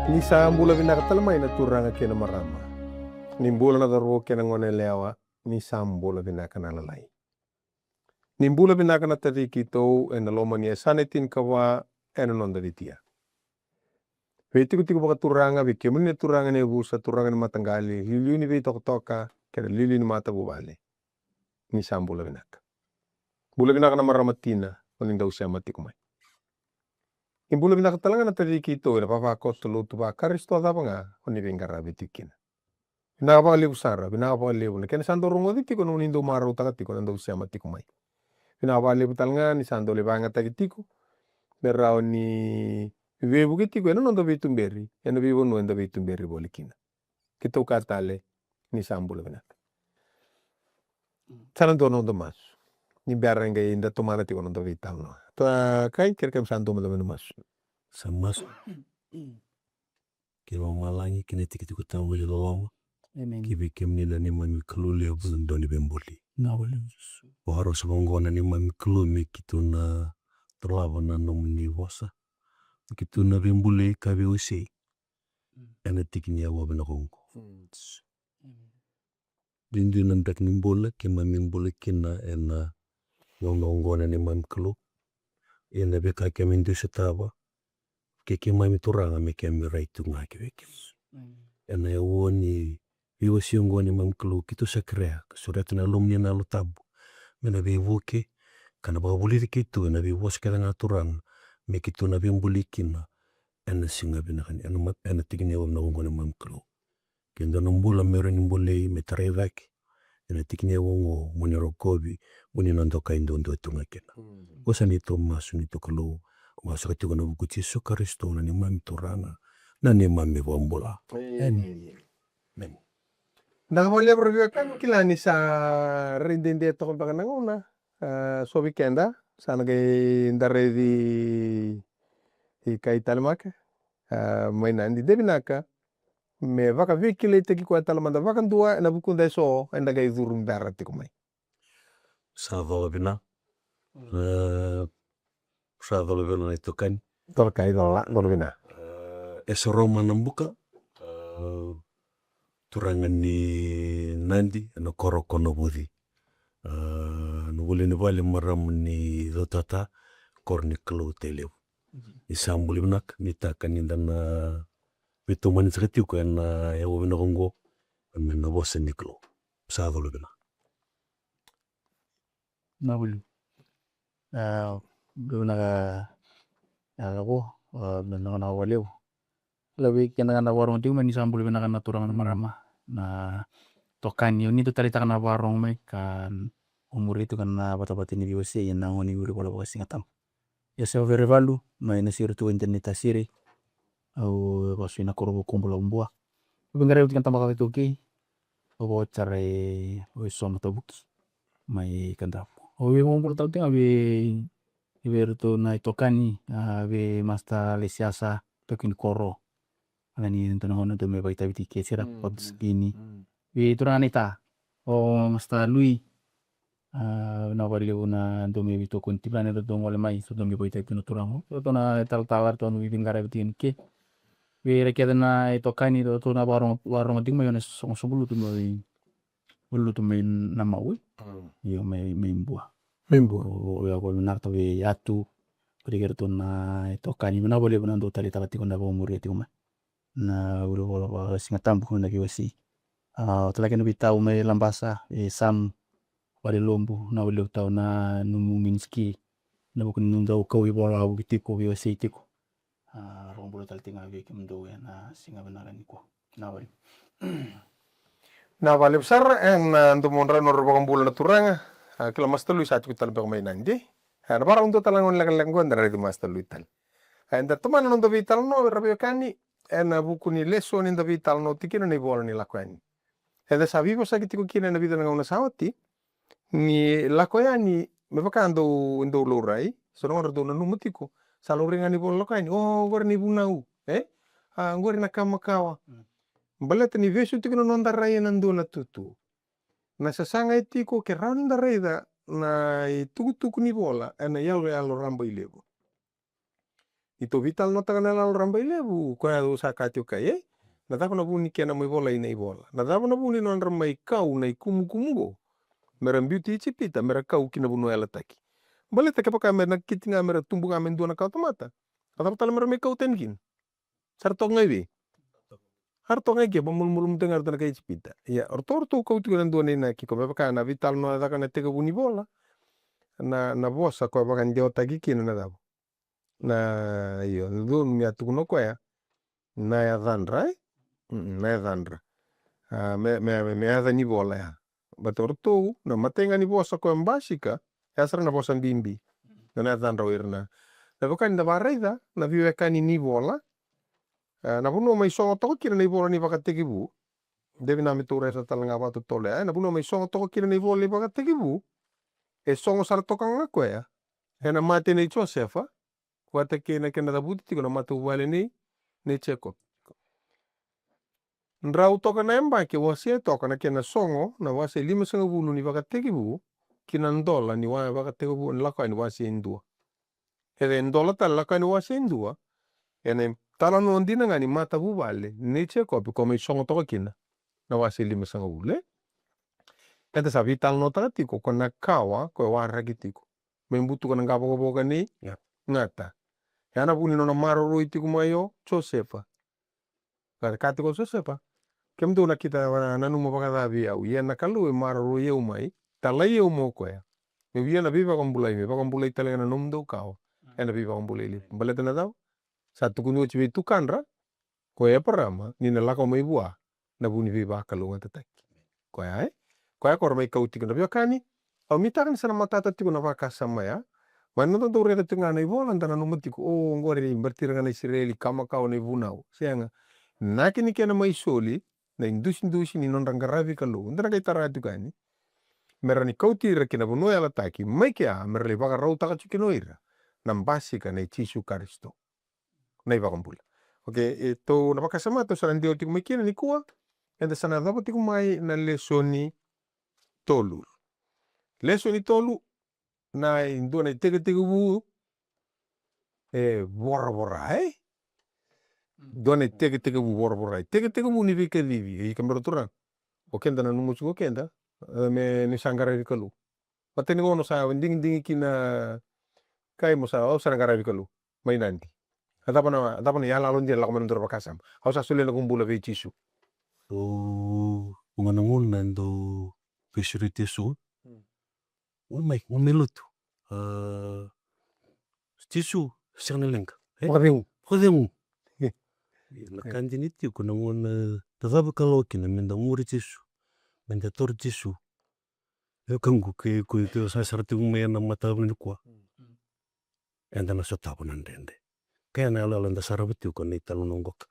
Ni sa mbula vinakatalama ina turanga kena marama. Ni mbula na daruo kena ngone lewa ni sa mbula vinakana lalai. Ni mbula vinakana tadi kito ena loma ni sanetin kawa ena nonda ditia. Tiku baka turanga vikemuni turanga ne busa turanga ni matanggali lili ni vito toka kena lili ni mata bubale. Ni sa mbula vinaka. Mbula vinakana maramatina oninda usia matikumai. Imbula vinakatalanga na tadi kito ena papa kostolo tu ba karisto da banga oni vengara vitikina. Vinaka lebu sara vinaka lebu na kena sando rongo ditiko no nindo maro takatiko nando usia matikumai. Vinaka lebu talanga ni sando lebanga takitiko berao ni vebu kitiko ena nondo vitumberi ena vivo no enda vitumberi bolikina. Kita ukatale ni sambula vinaka. Sana dono ndo mas. Ni biaranga inda tomana tiko nondo vital no. Tua kai kira sando malameno mas. Samas kira malangi kina tiki tamu Wlilivola kibi kemnila ni mami kluli abun doni bemboli. Waharo sabongona ni mami klumi kituna terlava na nomni vosa kituna bembuli kabi usi ena tikini awa benakongo. Dindu nandak nimbola kima mimbola kina ena ngongona ni mami klu ena beka kemindu setaba keke mami turanga me kemi raitu ngaki beke. Ena yawo ni viwa siongo ni mami klu kitu sakrea suratu na lumni na lutabu mena vivuke kana babuli kitu ena viwa sekala na turanga me kitu na bembuli kina ena singa binakani ena tikini awa ngongona mami klu. Kendo nombula mero nimbole metarevaki ena tikini awa ngo muni rokobi muni nandoka indondo tungakena. Kosa ni Tomas ni tokolo masuk itu kana buku Yesus Kristus na ni mami turana na ni mami bombula. Men. Nakapalya bro kan kilani sa rindende to kan bakana so weekenda sana kay ndare di kay talmak may nandi debinaka me vaka vikile teki kwa talamanda vaka dua na buku deso enda kay durum berati kumai. Savo bina. Savo bina itu kan Tolkai dola dolbina. Esroma nambuka turangan ni nandi na koroko no budi. No ni vale maram ni dotata korni klo teleu. Isambuli nak ni takan indana Itu mani seketiu kan ya wabina kongo na bosa ni klo. Savo bina. Na bulu. Buna ako na waleu. Labi kena na warung tiu mani sambul bina kana turang marama na tokan yo ni tu tali takana warung me kan umur itu kan na bata-bata ni biwase yang na ngoni Wlilivola Vaka Sigatabu. Ya se over valu mai na siru tu internet asiri au pasu ina korobo kumpul umbua. Bengare uti kan tambah itu ki. Obo care o sono tabuki mai kandapu. Obi ngumpul tau tinga bi iberuto na itokani be masta lesiasa tokin koro. Alani ntonongono to me baita biti kesira pots gini. Bi turanita o masta lui na valeu na domi bito kunti plane do ngole mai so domi baita itu turango. To na tal tawar to no bingara bitin ke. Bi rekeda na itokani to na warung ting mai ones song sebulu to mai bulu to mai nama ui. Yo mai buah. O ya ko nak to be atu. Perikir to na itokani na boleh benando tali takati ko na bomuri ti uma. Na Wlilivola Vaka Sigatabu na kiwasi. Talaki no bitau may lambasa sam walilombo na waliw tau na numuminski na bukun nundaw kawi bola bitiko kiwasi tiko. Rombulo taltinga bi kimdo na singa benaran ko. Na wali. Na vale besar en ndomonra no robo bulan turanga kila mastalu satu kita lebih main nanti. Na para untuk talangon lakan dari itu mastalu ital. Enda teman no vital no rabio kani ena buku ni Lesoni nda vital no tikina ni bola ni lakuani. Eda sabibo sa kitiko kina na vida ngona sawati ni lakoyani me bakando ndo lorai sono ndo na numutiko saloringa ni bola lakoyani oh gor ni bunau ngor na kamakawa baleta ni vesu tikino nonda rai nando na tutu na sasanga itiko ke randa reida na tuku ni bola ena yalo rambo ilego ito vital no taga na ramba ilevu ko ya sakati okay na tapa na buni kena mai vola ina ivola na tapa na buni non ramai kau na kumu mera beauty chipita mera kau kina bunu ela taki bale take paka mera kitinga mera tumbu nga men dona kau tomata atapa tala mera me kau tenkin sartok ngai harto ngai ke mulum tengar tana kai chipita ya orto kau tu nan dona ina ki ko paka na vital no taka na tega buni bola na vosa ko paka ndio taki kina na dabo na iyo ndu mi atukuno ko ya na ya dhandra na ya dhandra me ya ni bola ya batorto na matenga ni vosa ko mbasika ya sara na vosa bimbi na ya dhandra wirna na paka nda baraida na vive kani ni bola na puno mai songo toko kira ni bola ni paka tegibu devi na mitura sa talanga watu tole na puno mai songo toko kira ni bola ni paka tegibu songo sara toka ngako ya na mate nei Josefa wata kena kena tabuti tiko na matu wale nei Jacob ndrau toka na emba ke wasia toka na kena songo na wase 5 ni paka tegibu kina ndola ni waka tegibu nlaka ni wase indua ndola tal laka ni wase indua ene tala no ndina ngani mata bubale ni Jacob ko mai songo toka kina na wase 5 le ente sa vital no taka tiko kona kawa ko wara gitiko membutu kana ngabo boga ni ngata yana buni no na maro ro itiku mayo Josefa kati ko Josefa kem do na kita na numa baka davi au ye na kalu maro ro ye umai tala ye umo ko ya me bia na biba kon bulai tala na num do kawa ena biba kon bulai li baleta na dau satu kunu chibi tukandra ko ya parama ni na lako mai bua na buni biba kalu ngata taki ko ya ko mai kau tiku na bia kani au mitakan sana matata tiku na vaka sama ya mana tonto reta tinga na ivola antana no matiku ngore bertira na Israeli kama kau na ivunau sianga nakini kena mai soli na indusi ni non rangaravi kalu ndana kai taratu kani mera ni kau tira kina bunu ala taki mai kia mera le baka rau taka chukino ira nambasi ka na Yesu Kristo na iba kumpula itu na baka sama to saran dio tiku mai kina ni kuwa enda sana dabo tiku mai na lesoni tolu na indua na tege bu bora dona tege bu bora tege bu ni vike vivi i kambero turan o kenda na numu chuko kenda me ni sangara kalu pateni ngono sa ding kina kai mo sa o sangara kalu mai nanti atapa na ya lalon dia lakman dur bakasam hausa sule na kumbula ve chisu ngana ngona ndo pesirite su mai melutu chisu siang lenga Podeu na kandini tiu kuna ngona tadaba kaloki na menda muri chisu menda tor chisu kangu ke sa sarati umaya na mata ni kwa enda na sotabu na ndende kaya na ala nda sarabati ko na italo nongok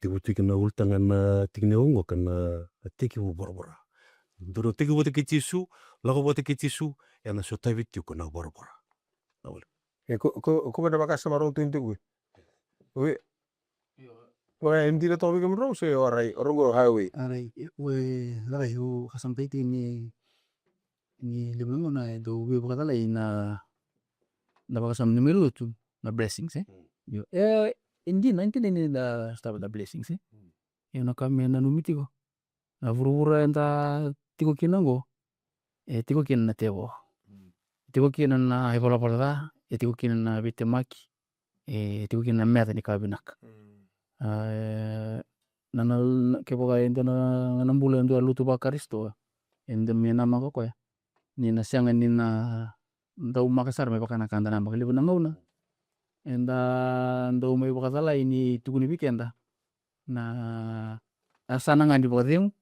tibuti na ultanga na tikne ongok na tiki bu borbora duro tiki bote ke chisu lago bote ke chisu na sotabiti ko na borbora ko bada bakasa maro tu intu we ndira tobi kam ro se orai orongo highway we lagai u kasam taiti ni limungo na do we bakatala na bakasam ni melutu na blessings yo indi na staba da blessings yo na kami na numitiko na vurura enta tiko kinango tiko kina na tebo tiko kina na hipola palada tiko kina na bitemaki tiko kina na meta ni kabinak nana kepoka enta na nambula ndo lutu ba Kristo enda mena mako ya nina sianga nina ndau makasar me pakana kanda na makalibu na ngauna enda ndau me pakatala ini tukuni bikenda na asana ngani bodeu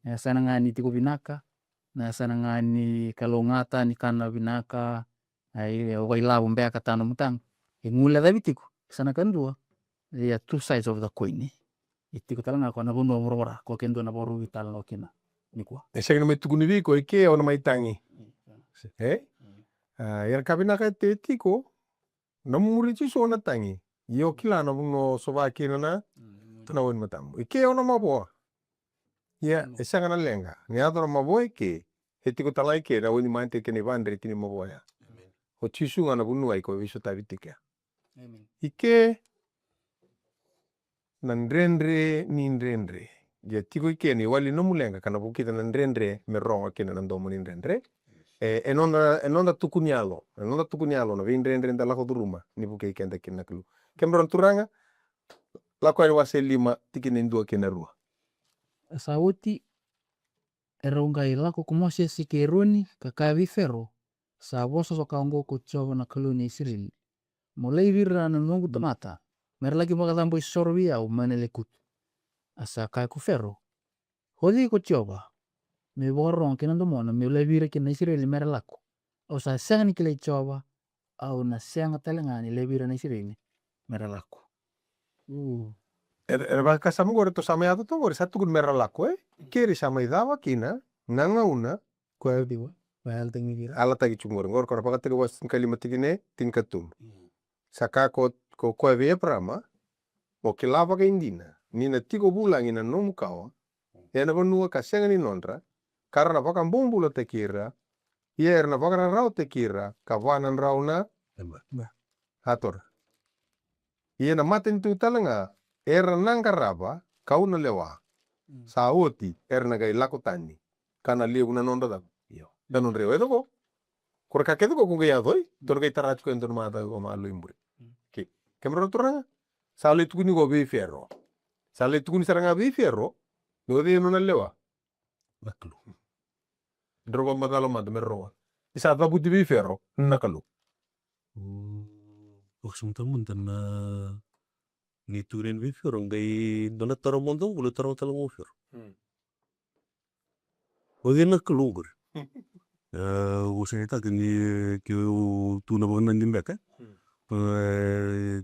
asana ngani tiko binaka na asana ngani kalongata ni kana binaka ai wailabu mbea katano mutang ngula dabitiku sana kandua two sides of the coin itiko talanga ko na buno morora ko kendo na boru vital no kina nikwa eseng na tukuni bi ko ike ona mai tangi yan kabinaka tiko na muri chiso na tangi yo kila na buno soba kina na tuna won matam ike ona mabo ya esanga na lenga ni adoro mabo ike etiko talai ke na woni mante ke ne bandre tini mabo ya o chisu ngana bunu ai ko viso tabitika ike nan rendre nin rendre dia tiko ike ni wali no mulenga kana bukita nan rendre meronga kina nan domo nin rendre enonda tukunialo na vin rendre ndala ko duruma ni buke kenda kina klu kemron turanga la ko wase lima tikine ndua kina rua Sauti erungai lako kumose sikeroni kakavi Pharaoh saboso sokaongo kuchovo na kaluni Israeli mulai vira na nungu tamata merlagi magatambo isorwi au manelekut asa kai ku Pharaoh hodi kuchoba me borong kina domona me ulai vira kina Israeli merlako au sa sangani kile choba au na sanga talengani levira na Israeli merlako Baka sama gore to sama yato to gore satu kun merah lako kiri sama idawa kina nanga una kwa diwa bayal tengi vira ala tagi chungor ngor kora pakatega was kalima tigine tinkatum saka ko via prama mo kilava ka indina nina tigo bulang ina nomu kawa ena banua kasenga ni nondra karena pakan bumbula tekira yer na pakan rau tekira kawanan rauna hator na matin tu talenga era nangkaraba kau na lewa saoti na gai lakutani kana liu na nonda da danon reo edo ko kor kakedo ko kunga yadoi don gai tarat ko enton mata ko malu imburi ke kemro turanga sale tukuni go be Pharaoh sale tukuni saranga be Pharaoh no de no na lewa naklu drogo madalo mad merro isa tabu di be Pharaoh nakalu muntan na ni turin be Pharaoh ngai dona taro mondo bulu taro talango Pharaoh odi naklu gur usai ni ke tu na bona nimbeka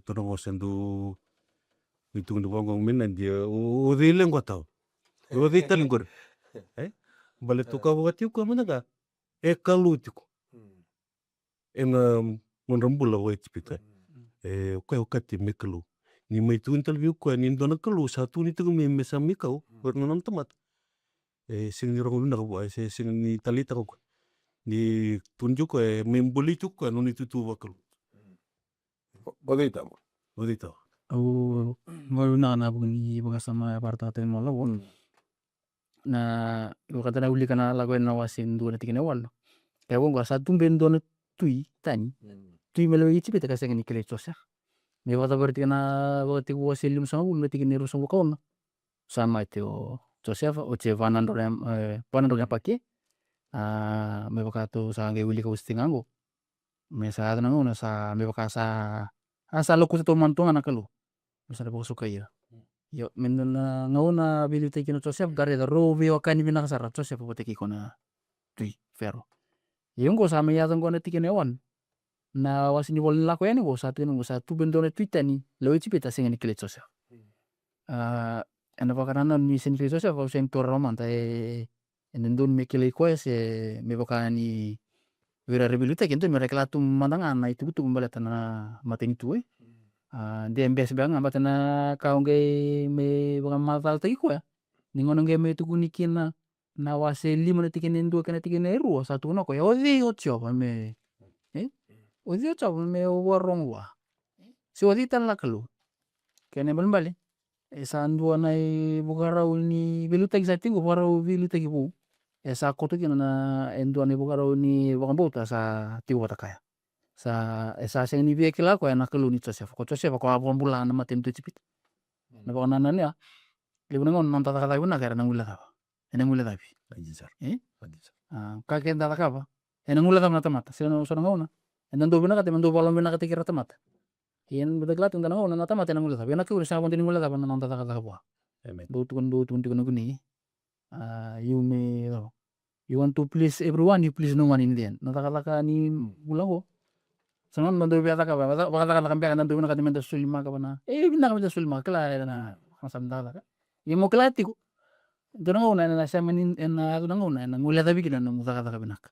tono sendu itu ndo gong mena dia odi lengua tau odi tan gur bale tu ka wati ko mana ga kalutiko ena monrambula wa tipita ko kati meklu ni mai tu interview ko ni dona klu satu ni tu me mesamikau bernonom tomat sing ni rong na ko sing ni talita ko ni tunjuk ko membuli tu ko no ni tutu waklu odita au maruna na buni bagasama apartate mola won na wakata na uli kana lago na wasin dua na tikene wal kaya wong gasa tumben dona tui tani tui melo ichi beta kaseng ni kele chosa me wakata berarti kana wakati wasilum sama bulu tikene rusong wakona sama itu Joseph o che vanando vanando pake me wakato sa nge uli ka ustingango me sa na ngona sa me wakasa asa loku to mantonga na kalu masa po suka ya yo menna ngauna bilu tekino Joseph gare da rovi wakani bina kasara Joseph po teki kona tui Pharaoh yongo sa me ya ngona tikene wan na wasini wol lako yani wo satu bendone twitani lo ichi peta singani kile Joseph ena pakarana ni sen kile Joseph au sen tor romanta endon me kile se me bakani vira rebiluta kento me reklatu mandangan na itu betul membalatana mateni tu dia mbes bang ambatana kaunge me bang matal tagi ko ya ningon nge me tu kunikina na wase 5 na tikene 2 kana tikene ru satu no ko ya odi ocho me odi ocho me warong wa si odi tan la kalu kene bale esa andua na bugarau ni beluta gi satingo bugarau beluta gi bu esa koto kina na endua ni bugarau ni bota sa tiwa takaya sa esa seng ni veke la ko na kalu ni Joseph ko abon bulan na matem tu cipit na ko nana ya le ngon non tata kata una kara nangula ka ena ngula tapi ka ken tata ka ba ena ngula ta mata mata se no so ngona ena ndo bina ka te mando balon bina ka te kira mata ien bedeglat unda ngona na mata ena ngula ta ena ku sa bon ngula ta non tata kata ba do tu guni you want to please everyone you please no one in the end na tata ka ni bulan ko sangon mando biata ka ba bakata ka kambiakan nandu na kadimenda sulima ka bana bina ka sulima kala na masam dala ka mo klati ko ngona na sa manin na ngona na ngula tabi kina no musaka ka binak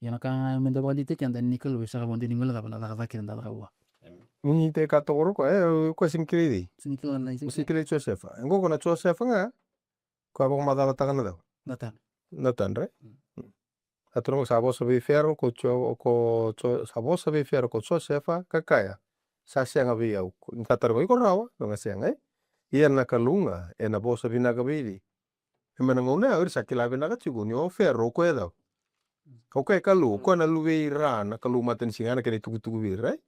yana ka mendo ba dite kan dan nikol sa ka bondi ngula ka bana ka kiran dala ka wa ni te ka to ko ko sinkili sinikila na sinkili Joseph ngo ko na Joseph nga ko abo madala ta kana natan re atro sa bo so be Pharaoh ko sabos be Pharaoh ko Joseph kakaya sa sianga vi au tatar ko rawa nga sianga ia na kalunga na bosa vina ka vidi mena ngona ur sa kila vina ka chugo ni o Pharaoh ko edo ko kalu ko na luwe ra na kalu maten singa na kene tuku vi right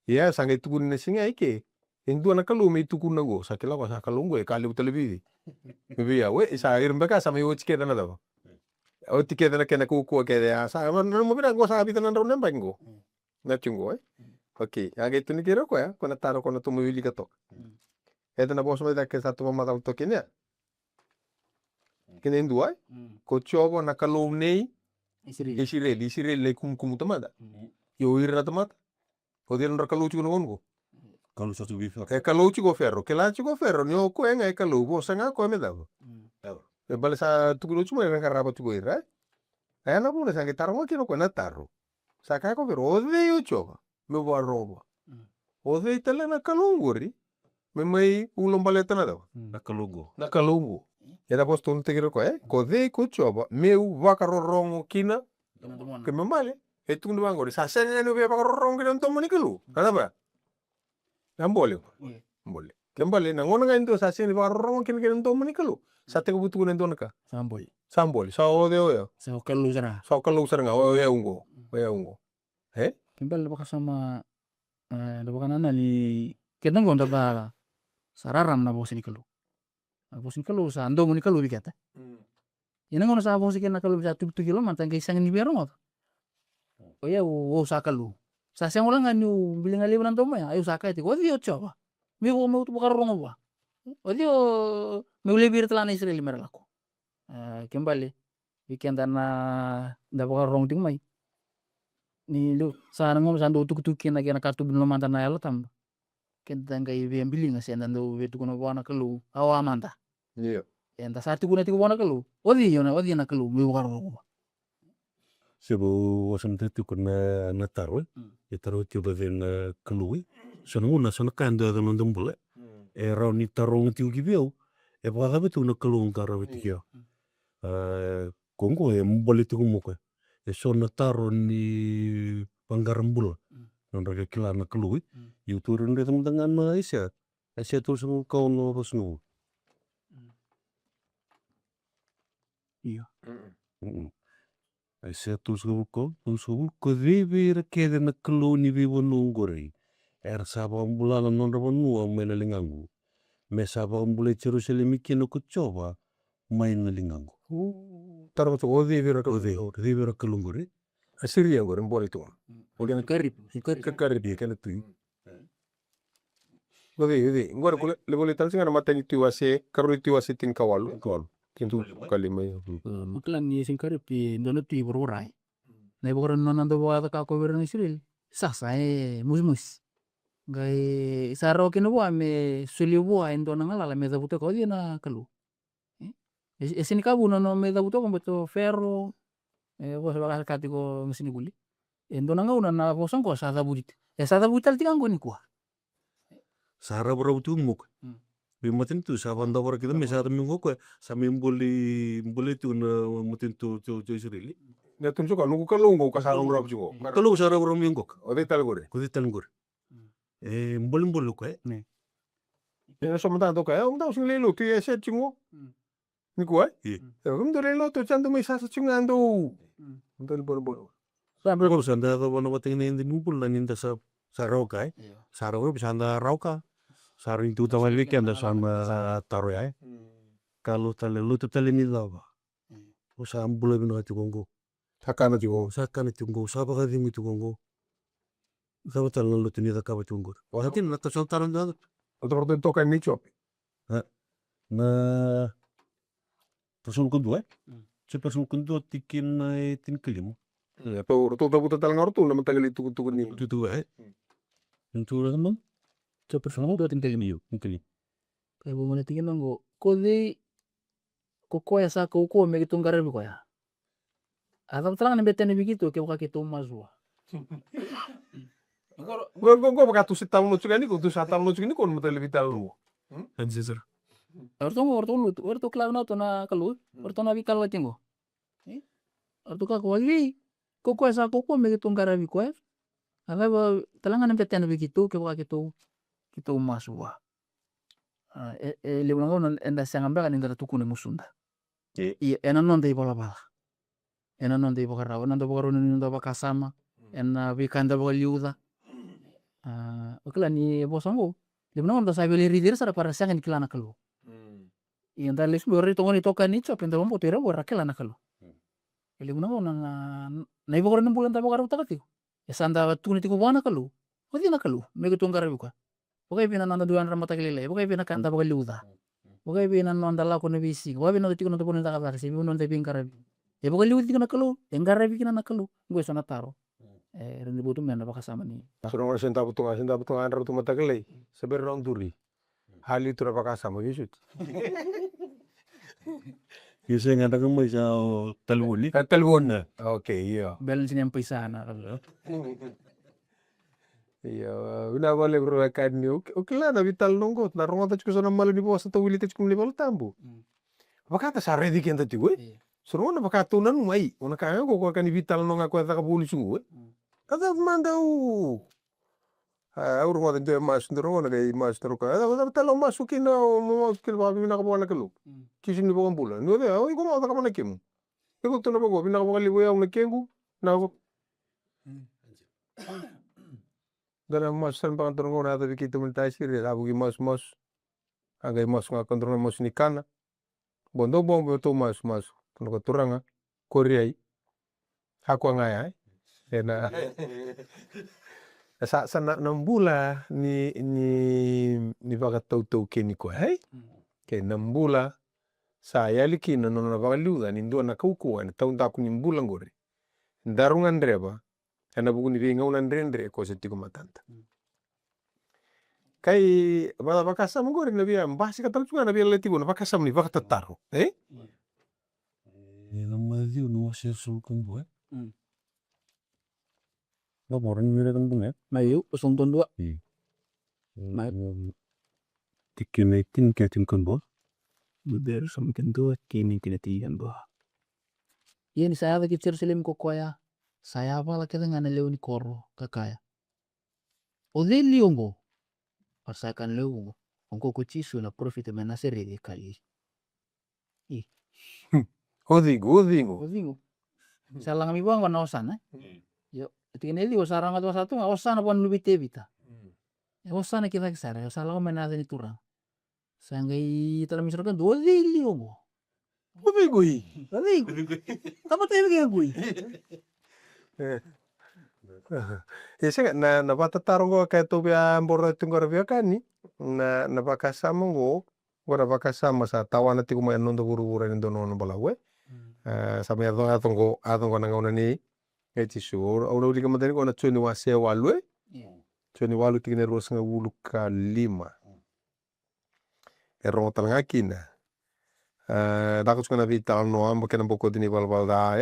ia sanga tuku ni singa ike Indu na kalu me tuku na go sa kila ko sa kalungo e kali televivi vi we sa irmba ka sa me wo chike na do o tike na kena kuku ke ya sa mo bina go sa bitan na ron bango na chungo okay age tu ni kero ko ya ko na taro ko na tumu wili ka to eta na boso da ke sa tu mama to kenya kene indu ai ko chobo na kalu nei Israel le kum tamada yo ira tamata ko dia ndra kalu chugo ngongo Kalau satu bifak. kalau chugo Pharaoh ke la chugo Pharaoh ni o ko en ai kalu bo sanga ko me da e bale sa tu lo chumo ka raba tu ira ai na puna sanga taro ko ko na taro sa ka ko pero de yo choba me bo roba o de tele na kalunguri me mai ulom baleta na da na kalungu era posto un tegero ko de ko choba me vaka rorongo kina ke me male e tu ndo ngori sa sene no be vaka rorongo kina to moni kalu kada ba ambole kembali na ngona nga indo sa sene vaka rorongo kina kina to moni kalu sa te butu ko ndo naka sambol sa o de o sa kalu sara nga o ya ungo kembali baka sama da baka nana ni ketang gonta ba sararam na bosi ni kalu sa ando mo ni kalu bikata ina ngona sa bosi kena kalu bisa tu kilo mantang ke sang ni biaro o ya o sa kalu sa siang ulang anu biling ali bulan to ya ayo sa ka ti ko dio choba mi wo mo tu baka rongo ba o dio me ule bir telana Israel mera lako kembali weekend na da baka rong ting mai ni lu sa ngom sa ndo tuk kena kartu bin manta na elo tam kenta ngai be biling sa ndo we tu kono wana kalu awa manta iya enta sa tu kuna ti wana kalu odi na kalu mi baka rongo Sebo wasan tu kuna na taro e taro ti ba ven kalui so na kanda da non dembule e ra ni taro ngi ti gibeu e ba ga betu na kalu ngara betu yo kongo e mbole tu mo ko e so na taro ni pangarambul non ra kila na kalui yu tu ren dengan na isa tu so ko no bosnu iya Aise tulsugu ko vivi kede na kalu ni vivo nungori. Saba ambulana non rabanu mena lingangu. Me saba ambule Jerusalem kino kuchoba maina lingangu. taro to o de Vivi kalungori. Asiria ngor mbole tu Ulian karib kakari di kana tu Gode ngor ko le bole tan singa matani tu wase karoli tu wase tin kawalu kintu kalima maklan ni sing karib ti ndono ti borai na bokoro nando bo ata ka ko ber ni Israel sa mus gai saro kino bo me sulio bo endo na ngala me dabuto ko di na kalu esini kabu no me dabuto ko beto Pharaoh bo sa bakal kati ko ngisini guli endo na ngauna na bosan ko sa dabudit sa dabutal ti ngoni ko Sara bro tu muk. Bimatin tu sa banda bora kita me sa mingo ko sa mboli tu na mutin tu Israeli. na tun suka nungu kalungo ka sa ngora bugo Kalau sara bro mingo o de tal gore ko ditan gor. Mboli ko ne so mata to ka o mta sing lelo ti ese chingo ni ko Iya. o mdo lelo to chando me sa chingando mdo bol Sampai kalau sanda to bono bating ni ngumpul na ninda sa roka sa roka bisa anda roka. Saring tu tamal weekend sama taro ya. Kalau talelu tu talini lava. Usa ambula bino ati kongo. takana jigo Sakana tungo saba ka dimi tungo. Saba talelu tu ni da ka tungo. Wahati na ta son taron da. o to ka ni chop Na person kundo Se person kundo tikin na tin kelimo. to buta tal ngor tu na matagali tu ni Tu Itu naman. Se person kundo tin kelimo tin kelimo. kaya bo mona tingin ngo ko di ko ya sa ko me gitu ngara bi ko ya atau terang ni beten begitu ke buka kita mazwa go baka tu sitam no chugani ko tu satam no chugani ko matali vital lu Anjir. orto klav na to na kalu orto na bi kalwa tingo orto ka ko wi ko ya sa ko me gitu ngara bi ko ya Alaba talangan petena begitu ke waka kitu masua. Leunanga non enda sangamba kan indra tukune musunda. Iya enanon dei bala. Enanon dei bokara onan do bokaro nin do bakasama. Ena bikanda bokaliuda. Okla ni bosango. Leunanga on da sabele ridir sara para sangan kilana kalu. Iya nda lesu bori tongoni toka ni chop enda bombo tera bora kilana kalu. Leunanga on na ibokaro nin bulan ta bokaro takati. Esanda tuni tiku wana kalu. Odina kalu mege tongara buka. Pokai pina nanda duan ramata kelele. Pokai pina kanta bokaliuda. Pokai pina nanda lako na bisi. Pokai pina tiko nanda poni takatara. Sebi unon te pingkara. Bokaliuda tiko na kalu. Engara bikina na kalu. Gue sana taro. Rendi botu mena bakasama ni. Surong senta butunga andra tu mata kelei. Seber rong turi. Hali tu bakasama visut. Kisa ngada ka mo sa talwon. Talwon na. Okay, iya. Balance niya paisana. Iya, una vale bro kan ni. Okla na vital nongot na ronga tachko sana malo ni bosa to wili tachko ni bal tambu. Bakata sa ready kenta tigo. Surong na bakata unan mai. Una kaya ko kan vital nonga ko ta kabuli sungu. Kada manda u. Aur mo de mas ndro na kay mas ndro ka. Ada talo masukin na mo kil ba bina ka bona kalu. Kisin ni bokon bula. No de ay ko mo ta ka na kim. Iko to na bago bina ka libo ya na kengu na ko. Dala mas san pa ndro na ta bikito mun ta sir da bugi mas agay mas nga kondro mas ni kana. Bondo bombo to mas to ko turanga koriai. Ako nga ay. Ena sa nambula ni baka tau keni ko hai ke nambula sa yaliki no na baka liuda ni ndo na kauko na tau ta ku nimbula ngore darungan dreba ena bugu ni venga unan rendre ko se tiko matanta kai baka sam ngore na bia mbasi ka tal na bia leti bona baka sam ni baka tataro Na maziu no se sulkan bo. No moran mira kan bunga. Mayu usung tondua. Tikinetin katin kan bo. Beber sam kendo kini kinetian bo. Iya ni saya lagi Jerusalem ko koya. Saya apa lagi dengan leuni koro kakaya. Odeli ongo. Pasakan leungo. Ongo kuchisu na profit menasere de kali. Odingo. Salang mi buang wana osana. Yo, tikineli osaranga tua satu osana pon lubite bita. Osana kita kesara, osala menasa ni turang. Sangai tala misalkan odeli ongo. Odingo. Apa tuh yang gue? Ese na bata tarongo ka to bia mboro tungora bia kani na baka samongo gora baka sama sa tawana tiku mai nondo buru-buru ni dono no balawe sama ya atongo na ngona ni etisu ora uli kama tani kona tsoni wase walwe tsoni walu tikine ros nga wulu ka 5 ero talanga kina dakus kana vital no ambo kena boko dini balbal da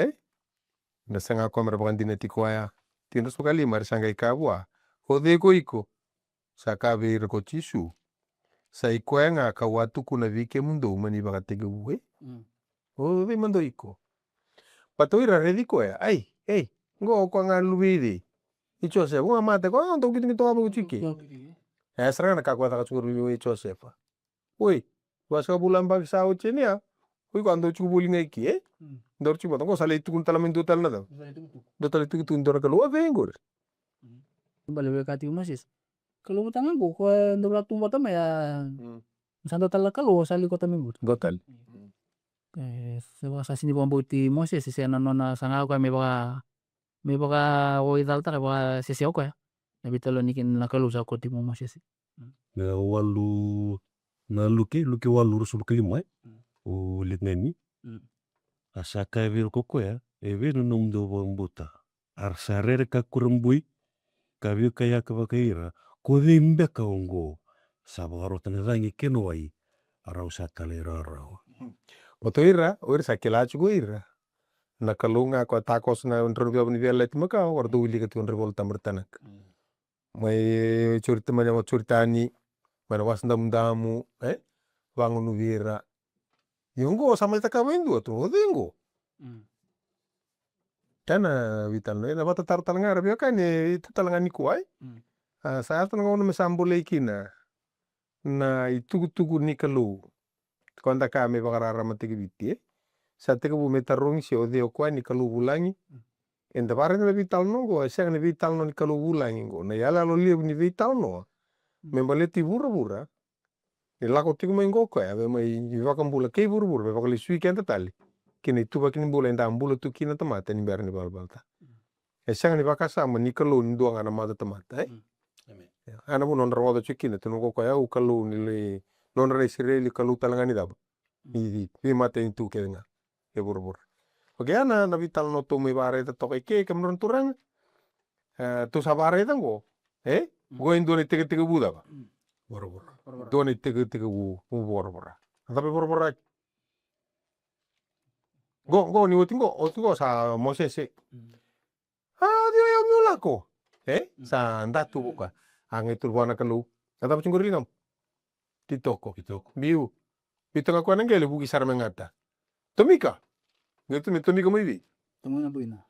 na sanga komera bakandina tikuaya tindos suka 5 sanga ikabua ode ko iko sakabe ko tisu sa ikuenga ka watu kuna vike mundo mani bakatege uwe ode mando iko patoira redi ko ai ngo ko ngalubidi ichose ngo mate ko ndo kitu to abu chiki esra ka kwa ta churu ichosefa oi wasa bulan bag sao chenia oi kwando chubuli ngeki ndor chuba ngo sale tukun talamendo tal nada do tal tu ndor ka lo vengor Bale kati Moses. Kalau tangan go ko ndor tumba tama ya. Sando talaka lo sali kota minggu. Total. Sewa sasini bombuti Moses se nona sanga ko me baka o idalta ba sesi ko ya. Nabi talo nikin nakalu sa ko timo Moses. Na walu na luki walu rusul kelima o litneni. Asaka vir koko ya. Evir num do bombuta. Arsarere ka kurambui kavi kaya kavakaira. Kode mbeka ongo. Sabaro tanazangi kenoi. Arau sakalera arau. Otoira, oir sakela chugoira. Na kalunga ko takos na ndrobia ni vela timaka or do wili ka tundre volta mertanak. Mai curita manya mo curitani mana wasnda mundamu wangunu vira. Yongo sama ta kamendu to odengo. Kana vital no ena bata tar talanga rabia kan itu talanga ni kuai. Saya talanga ono mesambole ikina. Na itu ni kalu. Konda kame bakarara matiki biti. Sa teka bu metarong si ode kuai ni kalu bulangi. Enda bare na vital no go, siang ni vital no ni kalu bulangi go. Na yala lo liu ni vital no. Membaleti bura-bura. Ni lako tiku main go kuai. Ave mai vakam bula kei bura-bura. Ave vakali sui kenta tali. Kini tu bakini bula enda ambula tu kina tamata ni bare ni balbalta. Siang ni vakasama ni kalu ni doang ana mata tamata. Ana bu non rawada cikina tu go kuai au kalu ni le non ra Israeli kalu talanga ni daba. Ni mata itu kenga. E bura-bura. Oke ana na vital no to me bare ta tokai ke kamron turang. Tu sabare tango. Go indo ni tege buda ba. Bura-bura. Do ni tege bu bura-bura. Tapi bura-bura. Go ni otingo sa Mosese. Dio ya mulako. Sa ndatu buka. Angitur buana kalu. Kata pacunggur lingam. Titoko. Biu. Pitanga kwa nangele buki sarmengata. Tomika. Gitu ni Tomika mo ibi. Tomika buina.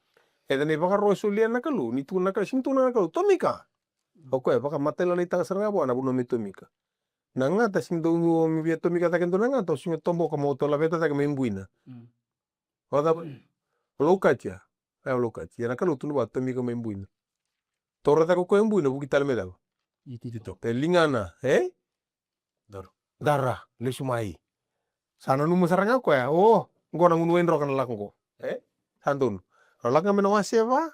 Eda ni baka rosulian na kalu. Ni tuna ka sintuna na kalu. Tomika. Oke baka matela ni tanga saranga buana buno mi Tomika. Nangata sinto mi via Tomika ta kento nangata. Singa tombo ka moto la beta ta ka membuina. Oda lokatia. Lokatia. Na kalu tunu ba Tomika membuina. Tora ta ko embuina buki talmeda. Te lingana. Dara. Lesumai. Sana numu saranga ko ya. Ngona ngunu enro kan lakko. Santun. Lakka mena waseva.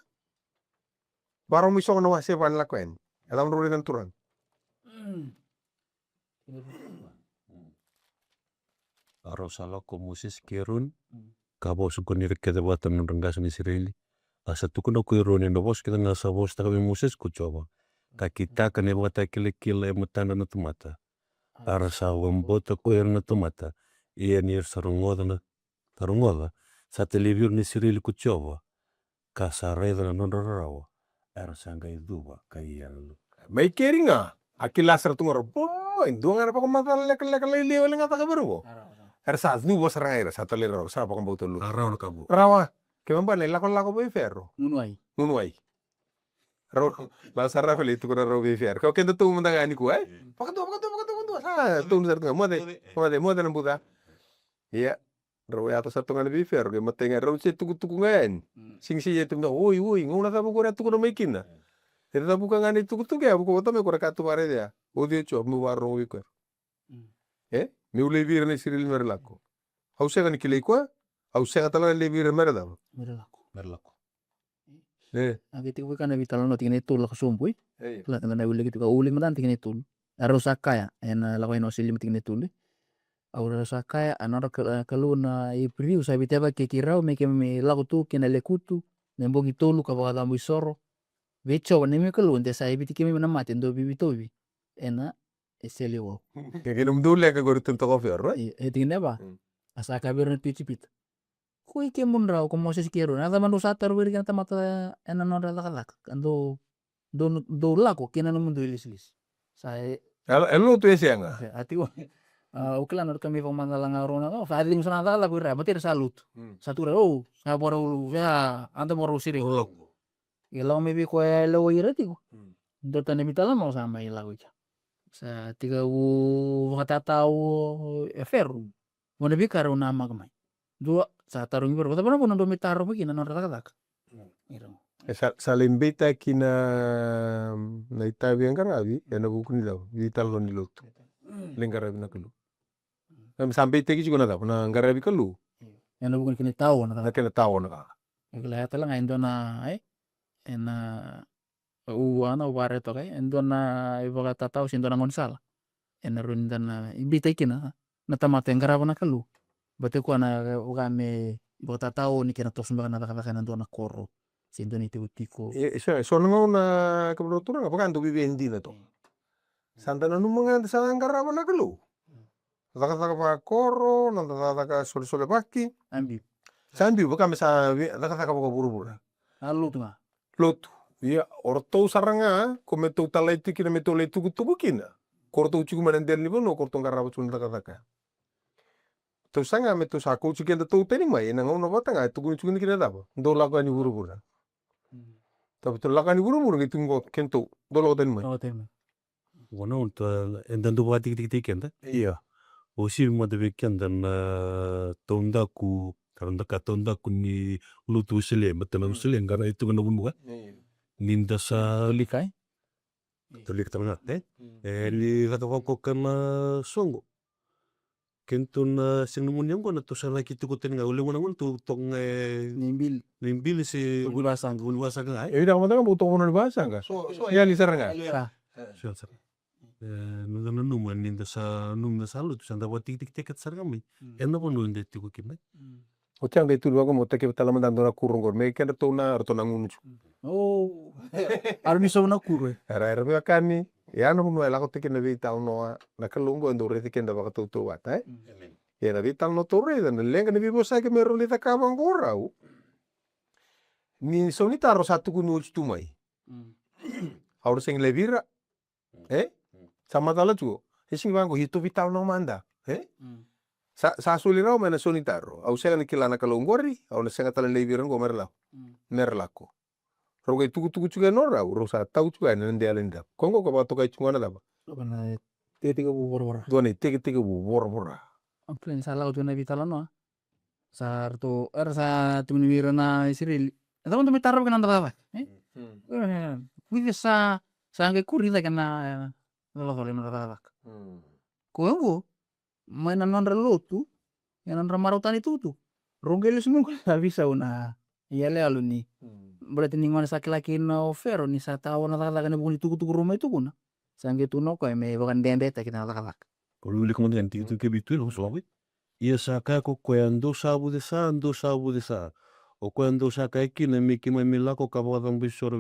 Baro mi song na waseva na lakwen. Alam ro dan turan. Aro sala ko Moses kerun. Kabo sukoni rekete bata menunggas ni Israeli. Asa tukuna ko irone no bos kita ngasa bos ta kami Moses ko coba. Ka kita kane bata kile mutana na tumata. Ara sa wambota ko na tumata. Ia ni sarungoda sa televir ni Israeli ko coba. Ka sa reda na nondorawa. Ara sanga iduba ka iya lu. Mai keringa. Akilasar tungor. Indua ngara pa ko mata lele ngata ka bero. Era sa nu bos rangaira sa talera sa pa ko bauto lu. Araw na kabo. Rawa. Kemamba le lako be ferro. Nunuai. Raw la sarra fele tu ko raw be ferro. Ko kendo tu munda ngani ko Pakato. Sa tu nu sartunga mode na buda. Iya. Raw ya to sartunga be ferro ke matenga raw se tuku ngan. Sing si yetu na oi ngona ta ko tu ko na mekina. Eta buka ngani tuku ya buko ta me ko ka tu bare dia. Odio cho mu waro wi ko. Mi ulevir na Israel merlako. Au sega ni kilei kwa? Au sega tala levir merda. Merlako. Agiti ko kana vital no tingene tul ka sumpui. La tanga na ule gitu ka ule madan tingene tul. Aro sakaya en la no silim tingene tul. Aura sakaya anara kaluna ipriu sa bitaba ke kirau me lago tu kena lekutu. Nembogi tolu ka baka damu isoro. Vecho ne me kalun te sai biti kemi na mate ndo bibi tobi. Ena eselewo. Ke num dule ka gor tum to ferro. Tingene ba? Asa ka berna pita. Kui ke munrau ko Moses kero na da manu satar wiri kan tamata ena no da lak ando do lako kena no mundo ilis. Sai Elo tu ese nga. Ati wa. Ukla no kami fa mandala ngarona ko fa ding sana la wira matir salut. Satu ra sa boru ya anda boru siri. Ilo me bi ko elo ira ti ko. Do tane mitala mo sama ila wicha. Sa tiga kata tahu ferro. Mo bi karo na magmai. Dua sa tarung ibar bata pun ndo mitaro begini non rata-rata. Salimbeta kina na itabi ang karabi ya na buku ni daw vital lo ni lotu lengkarabi na kalu sampai teki juga na daw na ngarabi kalu Ya na buku kini tahu na kena tahu na Kaya talang endo na ena uwana ware to kay endo na ibaga tataw sindo na ngonsala ena runda na ibita kina na tamate ngarabi na kalu bate ko na ugame bota tao ni kena tos mbaka na kaka na na koro sindo ni tiko so ngo na kabrotura nga pakanto bibendi na to santa na numanga sa ngarabi na kalu taka pa koro na taka sole baki sambi baka mesa taka buru-buru lotu ya orto saranga kometo talaiti kina meto letu tuku kina korto uci kumanan del ni bono korto ngarabi sun taka to sanga me to sa coach kenda to teni mai na ngono batanga to kuni kina daba do lakani buru-buru tapi to lakani buru-buru gitu ngo kento do lo teni mai wana unta endandu wati tik kenda iya osi mada kenda na tondaku tondaku ni lutu usile matana usile ngara itu kana bunwa ninda sa Likai. tolik tanga li kata kana songo kento na singnumun yang na to sa laki tu koten nga ule wana tu tong nimbil si ulwasang nga ya udah matanga buto kono bahasa nga so ya li saranga nungana numan ninda sa lu tu sanda wati tik saranga mi enna pon nunde tu ko kimai Ocang itu dua ko motek kita laman dando na kurung gor me kenda to na arto nangunju Aru ni so na kurwe era me akani ya no mo la ko tekena vita no na kalungo ndo re tekenda ba to wata ya na vita no torre na lenga ni vivo sa ke me roli ta kama ngora ni so ni taro satu kunu tu mai Aur sing levira sama tala tu sing bango hito vital no manda sa sulirao mena sonitaro au sega ni kilana kalongori au na sega tala levira ngo merlako roga tuku juga nora rosa tau juga na ndia lenda kongo ko bato kai chungana daba bana tetiga bu bora doni tege bu bora amplen sala tu na vitala no sarto sa tu ni wirana Israel eta unto mitaro kana ndaba widi sa ange kurita kana lo le no daba ko mana non relotu yang non marautan itu tuh ronggelis nung bisa una iya le aluni berarti ning mana laki no Pharaoh ni sa tawo na taka na buni tuku rumah itu kuna sangge tuno ko me bakan dembe ta kita taka ko luli ko mon tu ke bitu no so iya sa ka ko ando sabu de sa o ando sa ka kina mi ki mai milako ka ba dang bisoro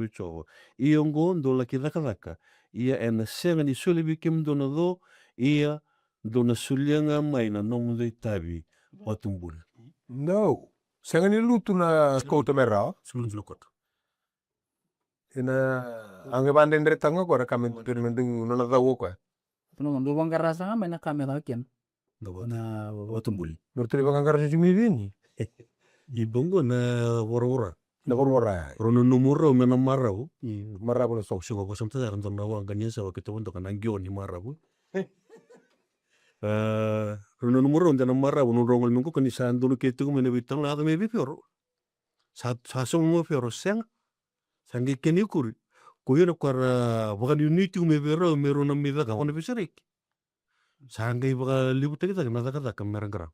iya ngondo la ki daka iya en 70 suli bikim dono do iya dona sulianga mai na nomu de tabi watumbul no sanga ni lutu na kota merah sebelum lokot ina ange banden dari tanga ko rekamen pirmending nona tawo ko tuno ndo bang karasa mai na kamera kian na watumbul nurtri bang karasa jumi bini ibongo na wora na wora rono numero mena marau marabu na sok siko ko samta ran tona wanga nyesa wa kito ndo kana gioni marau rono numero ndana marau no rongol mengko kani sandu ke tu mena bitang la me bi fioro sa so mo fioro seng sangi keni kuri ko yeno kwara wakan unity me vero me rona me da ka ona bisarik sangi baka libu teki tak na ka kamera gra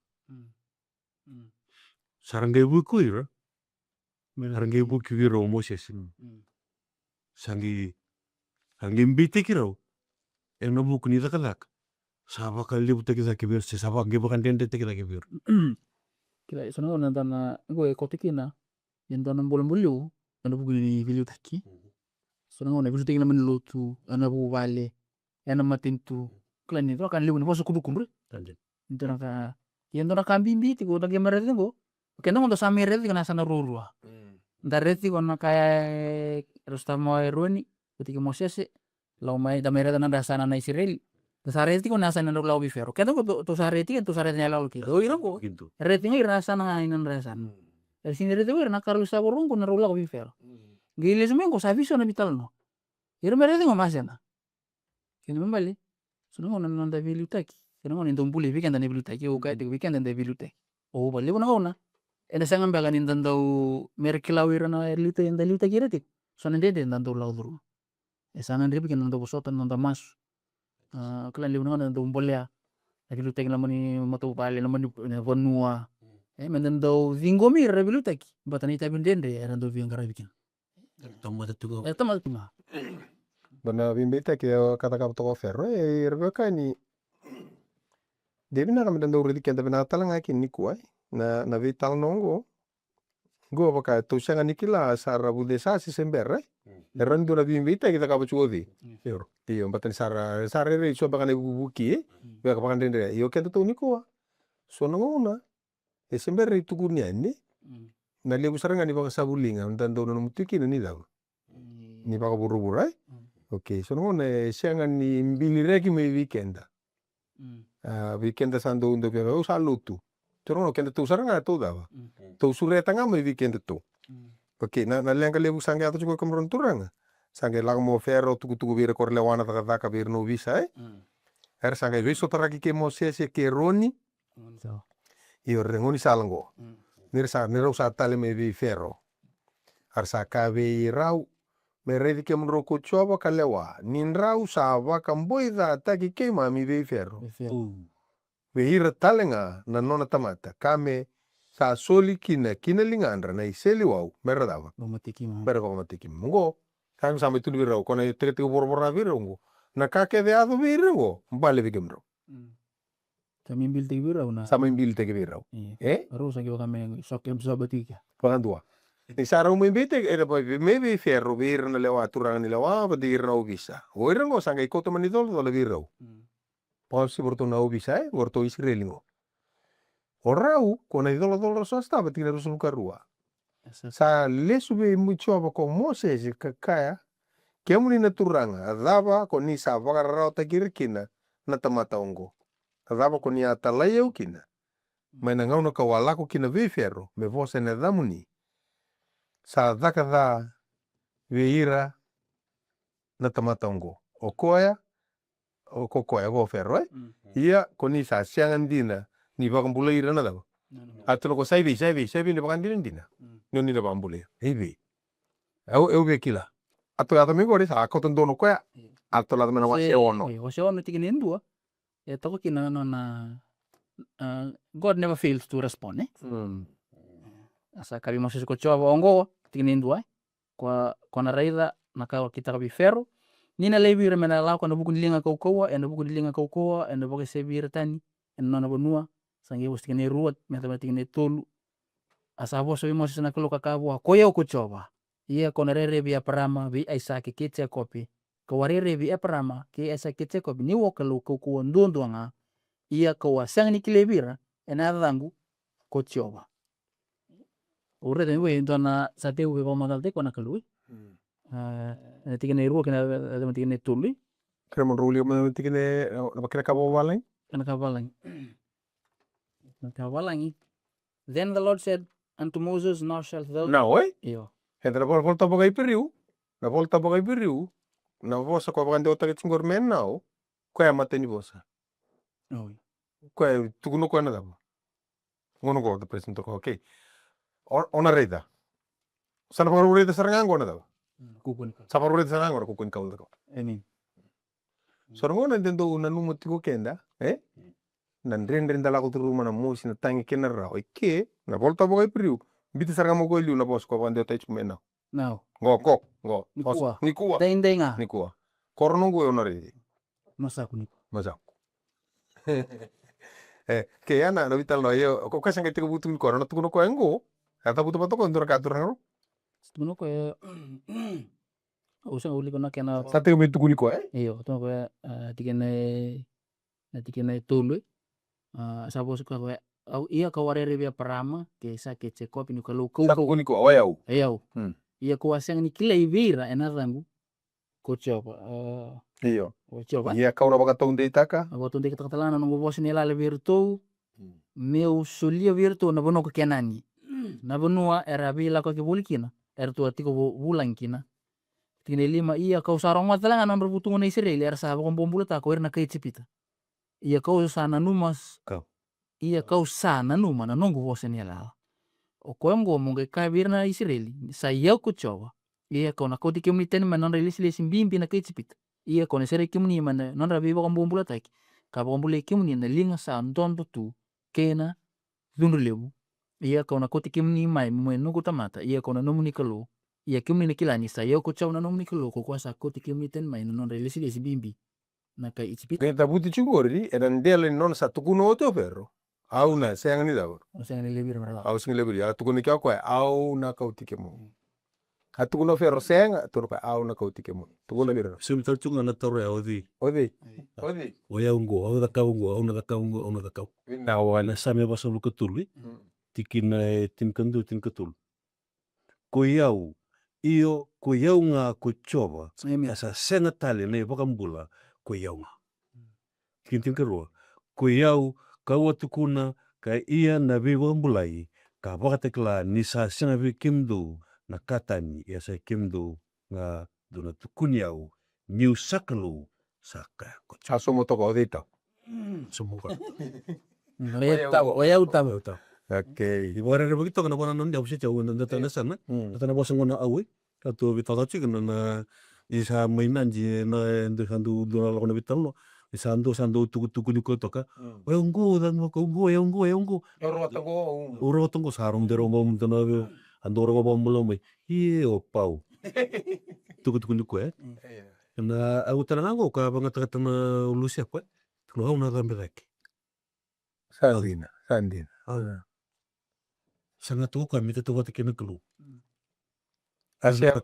sarangai buku ira sarangai buku ira moses sangi mbite kiro eno buku ni tak saba ka libu teki tak bir se saba ge bakan dende teki tak bir kila sono na dana go e kotikina yang dana bolon ana buku ni video taki sono na video teki na menlutu ana bu vale ana matintu kila ni to kan libu ni bosu kudu kumbre tanjen intona ka yang dana kambimbi ti go tagi merete go kendo ndo samere ti kana sana rurua ndareti kona kaya rustamo eroni ketika moses lau mai da merete na dasana na Israel sareti kona sana lau bi Pharaoh kendo to sareti to sareti lau ki do ira go gitu reti ngi rasa na inan rasan dari sini reti ira na karu sa borong kona lau bi Pharaoh gile semengo sa viso na bital no ira merete ngo masena kendo mbali sono na nanda vilutaki kendo ngo ndombule weekend na vilutaki o kai de weekend na vilutaki o bali bona ona ena sangan bagan intandau merkilau ira na erlita enda lita kira tik sono dede intandau lau duru sangan dia bikin intandau bosotan nanda mas klan liuna na intandau bolea lagi lutek lamani matu pale lamani vanua mentandau vingomi ira vilutaki batani tabin dende era ndo viangara bikin tomata tugo tomata bana bimbita ke kata to ferro rebeka ni devi na ramdan do redi kenda bena talanga kin ni kuai na vital nongo go baka to sanga nikila sara budesa si sember rando na bimbita kita ka chuodi yor tio batan sara re so baka ne buki baka baka dende yo kenda to ni kuwa so ngona e sember itu kunya ni na lebu saranga ni baka sabulinga dan do no mutiki ni daw ni baka buru-buru okay so ngona sanga ni mbili reki me weekenda weekenda sando ndo pero salutu Toro kenda tu saranga tu dava. Tu sureta nga mai kenda tu. Oke, na lenga levu sange ato juga kemron turanga. Sange laga mo Pharaoh tuku vira kor lewana taka vir no visa Her sange viso taraki ke Moses ke Roni. Io rengoni salango. Nira usa tale me vi Pharaoh. Har sa ka ve rau me revi ke mro ko choba kalewa. Nin rau sa vaka mboida taki ke mami ve Pharaoh. Ve hira talenga na nona tamata kame sa soli kina lingandra na iseli wau meradava. Mera ko matiki mungo. Kang sampai tu virau kona teke bor virau na kake de ado virau mbale vikemro. Sama imbil tegi virau na. Sama imbil tegi virau. Terus lagi kami sokem sabatika. Pagandua. Ni sarau membete era poi maybe ferro vir na lewa turang ni lewa pa dir na ubisa. Oirango sangai koto manidol do virau. Pause borto na ubisa borto Israelingo. Orau kona idol dol so sta batina rusul karua. Sa lesube mucho ba ko Moses kaya kemuni na turanga adaba ko ni sa vagarao takirkina na tamata ongo. Adaba ko ni atalayo kina. Maina ngau na kawalako kina ve ferro me vose na damuni. Sa dakada veira na tamata ongo. Okoya go ferro Ia ko ni sa siangan dina ni bakambula ira na daba. Atlo ko saibi ni bakandina dina. Noni na bambule. Hivi. Eu be kila. Ato mi gori sa ko tondono ko ya. Ato la mena wase ono. Wase ono tikinin dua. Ya toko kina na God never fails to respond Asa kabi Moses ko choba ongo tikinin dua. Kwa na raida na kita kabi Pharaoh. Nina lebi remena lau kana buku dilinga kau ena buku dilinga kau ena buku sebir tani ena nona bonua sange bos tikine ruat meta tikine tolu. Asa bos sabi Moses na kalo kakabu ko ya ko choba. Ia kona rere bi aparama bi aisa ke kece kopi. Kawarere bi aparama ke aisa kece kopi ni wokalo ko ndondoanga. Ia ko sang ni kilebira ena dangu ko choba. Ure de we dona sate we ba magal te kona kalu. Tikine ruak na tikine tuli. Kremon ruli mo tikine na kira kabo walay. Kana kabalang. Kabalang. Then the Lord said unto Moses, now shalt thou. Now, Iyo. Hentra volta bagay periu. Na volta bagay periu. Na vosa ko bagande otak tsingor men now. Ko ya mateni vosa. Ko tuguno ko na daba. Ngono ko the president ko okay. Ona reda. Sana paru reda sarangango na daba. Kukun. Saparu reda sarangango kukun kaul ko. Amen. Sorongona dendo una numutiko kenda, nan rendenda la kulturu mana musi na tangi kena rao ke na volta bagay periu. Biti sarangamo ko liu na bos ko bagande otak tsumena. Now. Go. Nikua. Dainga. Nikua. Korno go ona redi. Masaku niku. Masaku. Ke yana no vital no yo ko kasang kete butu ko no tuno ko engo. Ata butu pato ko ndora katurang. Tuno ko usang uli ko na kena. Sa te metu kuni ko Iyo, tuno ko tikene tulu. Sa bos ko au ia kawarere bi aparama ke sa ke cekop ni kalau kau. Sa kuni ko awayau. Ayau. Ia ko asang ni kila ivira ena rangu. Ko choba. Iyo. Choba. Ia kau na baga tonde itaka. Abo tonde kita katalana no bos ni la virtu. Meu solia virtu na bono ko kenani. Na bonua era bila ko ke bulikina. Era tu atiko bulan kina. Tine lima ia kau sarong matalanga na berbutungu na Israel era sa ko bombula ta ko era na kai cipita. Ia kau sana numas. Ia kau sana numa na nongo bos ni la. O ko ngo monge ka virna Israel. Sa ia ko choba. Ia kau na ko tikimni ten man non release lesin bimbi na kai cipita. Ia ko na sere kimni man non rabi ko bombula ta. Ka bombula kimni na linga sa ndondo tu kena dunrelebu. Ia kau na ko tikimni mai mo no tamata. Ia kau na nomuni kalu. Ia kimni na kilani sa ia ko choba na nomuni kalu ko kuasa ko tikimni ten mai non release lesin bimbi. Na kai cipita. Kaya tabuti chugori eran dele non sa tukuno oto ferro. Au na sayang ni daw. Sayang ni lebir mara. Au sing lebir ya tukuno kya ko au na kau tikemo. Hatukuno ferro sayang tur pa au na kau tikemo. Tukuno lebir. Simitar tunga na tore odi. Odi. Oya ungo, au na kau. Na wan. Na same basa lu ketuli. Tikina tin ketul. Ko iau nga ko choba. Asa senga tali na bakambula ko iau nga. Tin kerua. Ko iau kawa tukuna Ka ia na viwa mulai, ka wakatekla ni sa singa vi kimdu na katani ia sa kimdu nga duna tukuni au New Sakalu sa kaya kocha. Aso mo toko dito. Semoga. Oya utama. Okay. Iwara re begitu kana bona nondia usia jauh nanda tanda sana. Tanda bosan ngona awe. Katu bitata chik na isa mainanji na ndo sandu dona lokona bitalo. Isando tuku ni ko toka. Oya ungo dan mo ungo ya ungo. Oro tongo sarum dero mom tona andoro go bomlo mai. O pau. Tuku ni ko Na au tanango ka bangata tana ulusia ko. Lo na gambe daki. Sandina. Sangat tuh kami itu waktu kena keluh. Asia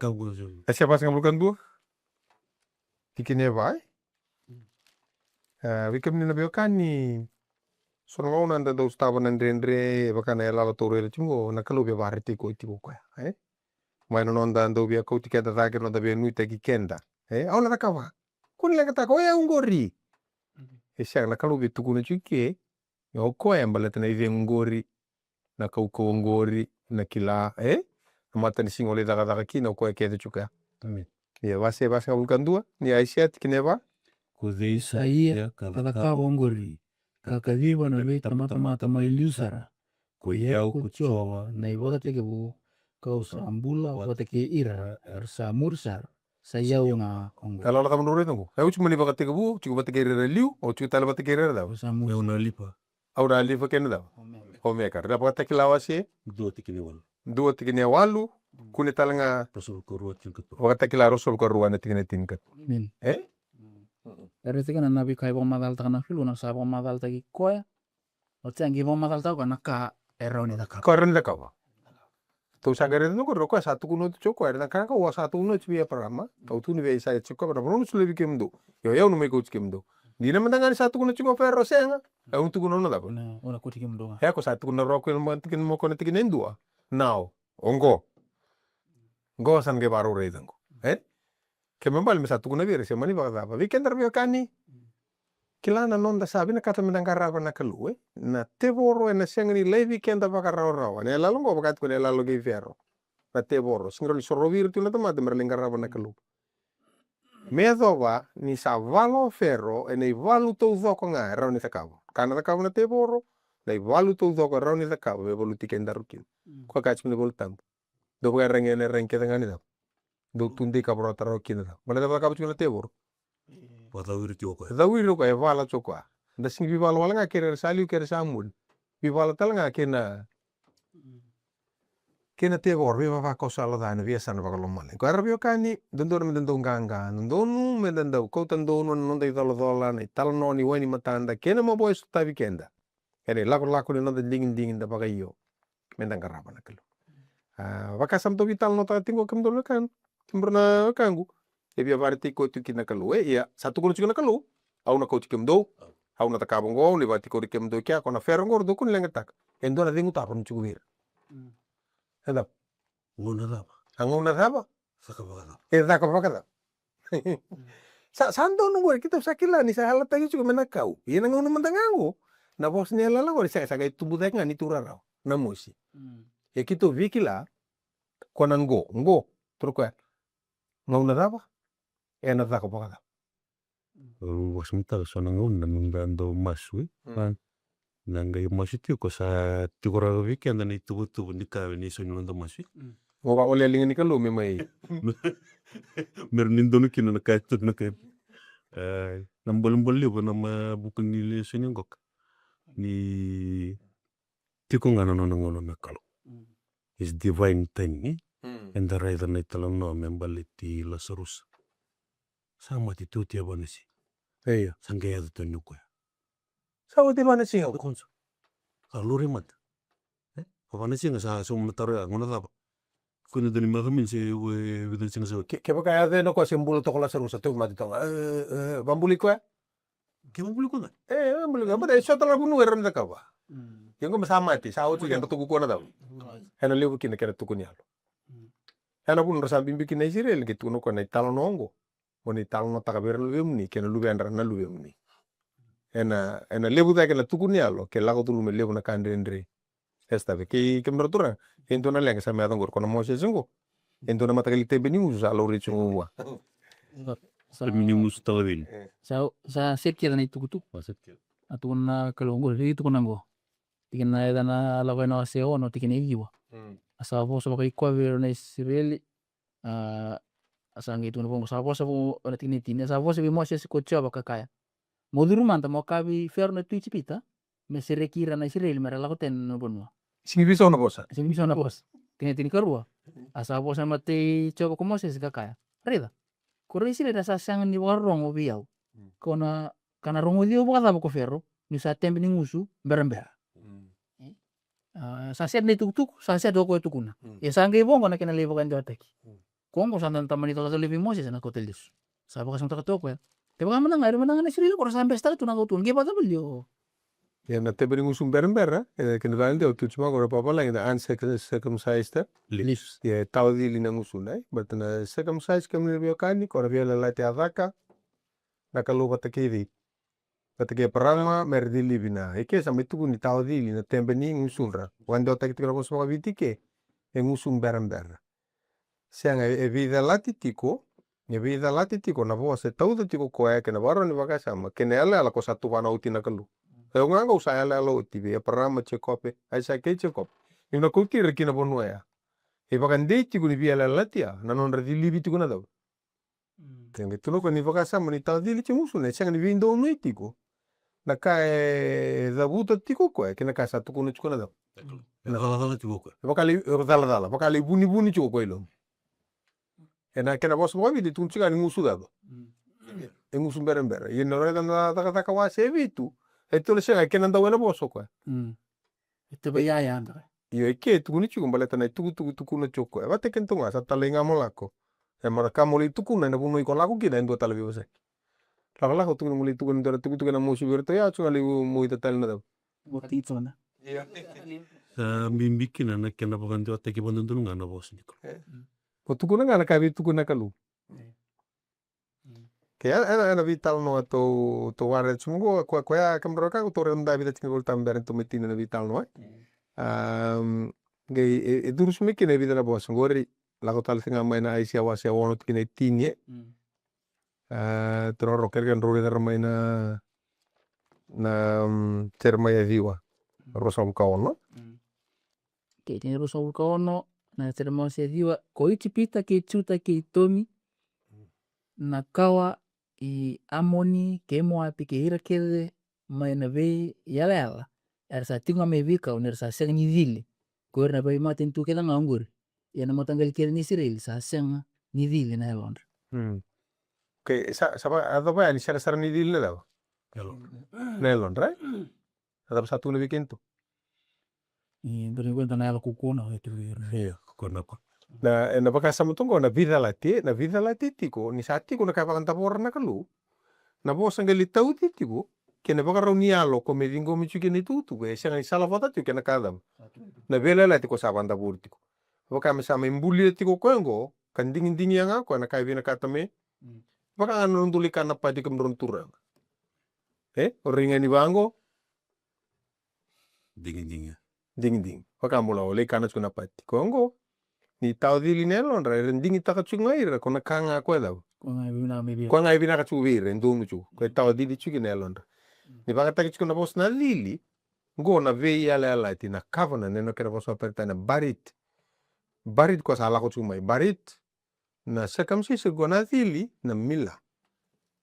pas ngabulkan bu? Tikine vai? Wikem ni nabio kani. Sono una anda do stava nandrendre bakana ela la torre chingo na kalu be varti ko itigo ko. Mai no onda ando bia ko tikenda ta ke no da be nuita ki kenda. Aula takava. Kun le kata ko ungori. Sia na kalu be tukuna chike. Yo ko embala tena ide ungori. Na kauko ngori na kila mata ni singole daga kina ko ke chuka ya wase ulkan dua ni Asia tikineva Ko deisa Iya kada ka ngori ka viva na be mata ilusara ko yau ko chowa na iboga teke bu kau sambula wata ke ira sa mursar sa yau nga kongo kalau la kamno reto eu chuma ni bagate bu chuku bate ke liu o chuku tala bate ke da sa mursar eu na lipa. aura lifa ken da o meka da bate ke lawase dua tikine walu kune talanga Rasul ko ruat yung kato. wakata kila rosol ko ruana tikine tinkat min Ere teke na nabi kai bomadal ta na filu na sa bomadal ta ki koya o tsangi bomadal ta na ka eroni da ka ko ren da kawa to sagare no ko roko satu kuno choko era kan ka wa satu kuno chbia programa to tu ni be sa chiko para no sule bikemdo yo no me coach kemdo dina mandanga satu kuno chiko ferro senga un tu kuno no da ona kuti kimdo ya ko satu kuno roko no tikin mo kono tikin endua now ongo san ge baro redango ke membal me satu kuno vire se mani ba da weekend rabio kani kilana non da sabi na kata mindang karava na kalu na tevoro na sengni levi kenda bakarao ne lalongo bakat ko ne lalo ge ferro na tevoro singro sorovir tu na tomate merling karava na kalu medova ni sa valo ferro e nei valu to zoko nga ra ni takavo kana takavo na tevoro nei valu to zoko ra ni takavo be voluti kenda rukin ko kach ni voltam do ga rengene renke ngani da do tundi kabro taro kin da mala da bakabo na tevoro Patawiri tioko. Zawiro ko e vala chokwa. Da sing vivala wala nga kere saliu kere samul. Vivala tal nga kena te vor viva va kosala da na viesa na bakalomale. Ko arabio kani dondor me dondong ganga. Dondonu me dondau ko tandonu non dai dola na talno ni wani matanda kena mo boy sta weekenda. Ere lako ni non dingin da bagayo. Mendang karapa na kelo. Vaka sam to vital no ta tingo kem dolo kan. Timbrna kangu. Ebia varti ko tu kina kalu ya satu kuno kina kalu au na ko tikem do au na takabongo ni vati ko tikem do kya ko na ferongor do kun lengetak endo na dingu tapon chukuir edap Ngona daba. angon na thaba Sakabagada. da ko pakada sando nungor kita sakila ni sa halata yu chuku menakau ina ngon mandangango na bos ni ala ngor sa sagai tubu dek ngani turarao na musi ya kito vikila konan ngo truko ngau na thaba ena da ko pakada Was mita so nangon nando masui. Nanga yung masiti ko sa tikora weekend na itubutu ni ka ni so nando masui. ngo ba ole lingi ni kalu me mai Meron nindo kino na kahit na kay nambol libo na mabukang ni lesson yung gok. Ni tiko nga nanonangono na kalo. Is divine timing and the right na italang no membaliti Lazarus. Sama titu tiya ba nasi? Iya. Sanggaya dito nyo ko ya. Sao di ba na singaw? Konso. Kaluri mat. Apa nasi nga sa sumataro ngona tapa. Kuno dani makamin si bidan singa sa. Kaya kaya de no ko simbolo to ko Lazarus to mati to. Bambuli ko ya? Kaya mabuli ko nga. Bambuli ko. Ba so tala bunu eram da ka ba. Yung ko masama ti sao tu yan tugu ko na daw. Hena liu kina kera tuku ni halo. Hena bunu rasa bimbi kina Israel gitu no ko na talo nongo. Oni talo no takabera luwe mni kena luwe andra na luwe mni. ena lebu ta kena tukun ya lo ke lako tulu me lebu na kandendre esta be ke menurut orang ento na lenga sama atong kono Moses ngo ento na mata kalite beni usa lo ri chungwa Minimus talawin. Sa setia na itukutuk. Atun na kalongo itu kunango. Tikin na eda na lawa na seo no tikin iwa. Asa po sa kai kwa ver na Israeli. Asa ngi tu na pongo sa po sa po na tikin tin. Asa po sa bi Moses ko chaba kakaya. Moduru manta mo kabi Pharaoh na tuiti pita. Me serekira na Israeli mara lakoten no bonwa. singi bisa na bosa Singi bisa na bos. Tikin karua. Asa po sa mate chaba ko Moses kakaya. Reda. Kore Israeli rasa sangan ni warong obiau. Kona kana rongo dio bukata ko Pharaoh. Ni sa tembe ni ngusu berembera. Saset ni tuk saset do ko tukuna. Ya sange bongo na kena levo kan jotaki. Kongo santan tamani to levi Moses na ko telis. Sabo kasang takatoko ya. Tebo ka manang na Israeli ko sambe sta tu na ko tun. Gepa tabelio. ya na teberi ngusum berembera kena valde o tutsma ko papa lang na uncircumcised Lis. ya tawdi li na ngusunai but na circumcised kami ni kani ko rabia la late avaka na kalu batakiri batake parama merdili bina eke sa metu ni tawdi li na tembeni ngusunra wando tak tikra ko sma vitike e ngusum berembera sianga e vida latitiko na voce tauda tiko ko e kena waro ni vakasa ma kena ala ko satu wana utina kalu e nganga usa ala lo tibe e parama chekope ai sa ke chekope ina ko kira kina bonwea e vakande tiko ni via la latia na non radili bitiko na daw tenge tuno ko ni vakasa ma ni tawdi li chmusune sianga ni vindo no itiko na ka e dabuta tiko ko e kena ka satu kuno chiko na daw Dala tiko ko. vakali buni chiko ko ilo ena kena bos mo vi ditun chiga ni ngusu dado e ngusu berembera ye no reda na taka wase vitu e tole sega kena nda wena boso ko Ito ba ya anda. yo e ke tu ni chigo baleta na tuku na choko e vate kento nga sa talenga molako e mara kamoli tuku na bunu iko lako kina endo tala biwase lako tuku muli tuku ndara tuku na musi berto ya chunga li mu ita tal na da Boti ito na. Sa mimbikina na kena pakan jota ki bandun nga na bos ni ko. ko tuku na nga na kabi tuku na kalu ke ana vital no to ware chungo ko ya kamro ka to re nda vida chingo tambere to metina na vital no ge e durus mikine vida na bos ngori la ko tal singa mai na aisia wase wono tikine tinye troro kergen rori dar mai na terma ya viwa rosom kaono Ke tini rosa ukaono na terma se diwa ko ichi pita ke chuta ke tomi na kawa I amoni ke moapi ke hira kede mai na vei yala er sa tinga me vika uner sa seng ni vili ko na bai matin tu keda ngangur ya na matanggal kere ni Israel sa seng ni vili na elon ke sa ada ba ni sara ni dil na daw nelon right ada satu lebih kento Dari cuenta na ela kukuna itu Iya, kona ko. na baka sa mutungo na vida lati tiko ni sati ko na kapakan tapor na kalu na bo sangali tau tiko kena baka raw ni alo ko medingo michuke ni tutu ke siya ni sala fata tiko kena kadam na vela lati ko sa banda bur tiko baka mesama imbuli tiko ko kan dingin yang ako na kai vina katame baka ano nduli kana pa di kamrontura oringa ni bango ding baka mula ole kana chuna pati kongo ni tau dili nelon ra rendingi taka chungaira kona kanga ko daw ko ngai bina ka chuvire ndungu chu ko tau dili chuki nelon ra ni baka taka chuna bos na lili go na ve ala ti na covenant no kera bos aperta na barit ko sala ko chumai barit na circumcision go na dili na mila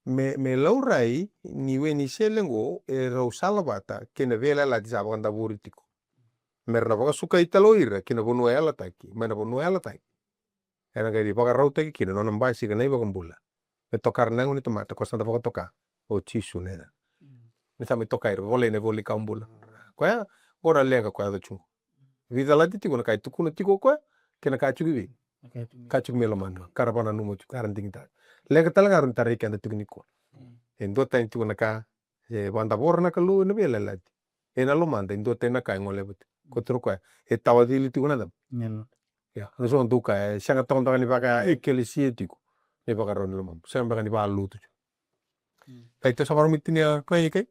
me laurai ni weni selengo e ro salabata kena vela la ti sabakan da buritiko merna baka suka italoira kina bonu ela taki mana bonu ela taki era gari baka rau taki kina no nambai sika nei baka mbula me tokar nangu ni tomata ko santa baka toka o chisu nena me sa me toka ira vole ne voli kambula ko ya ora lenga ko ada chungu vida lati tiko na kai tukuna tiko ko kina ka chugi ka chugi melo mando karabana numo chu karanding ta lenga talaga run tare kanda tekniko endo ta tiko na ka banda borna kalu ne bela lati ena lo manda endo tena kai ngolebut ko truko e tawadili tiko na dam ya no son duka sanga tonda ni baka ekelesia tiko ne baka ron lo mam sanga baka ni ba lutu tai to samaro mitini ko kai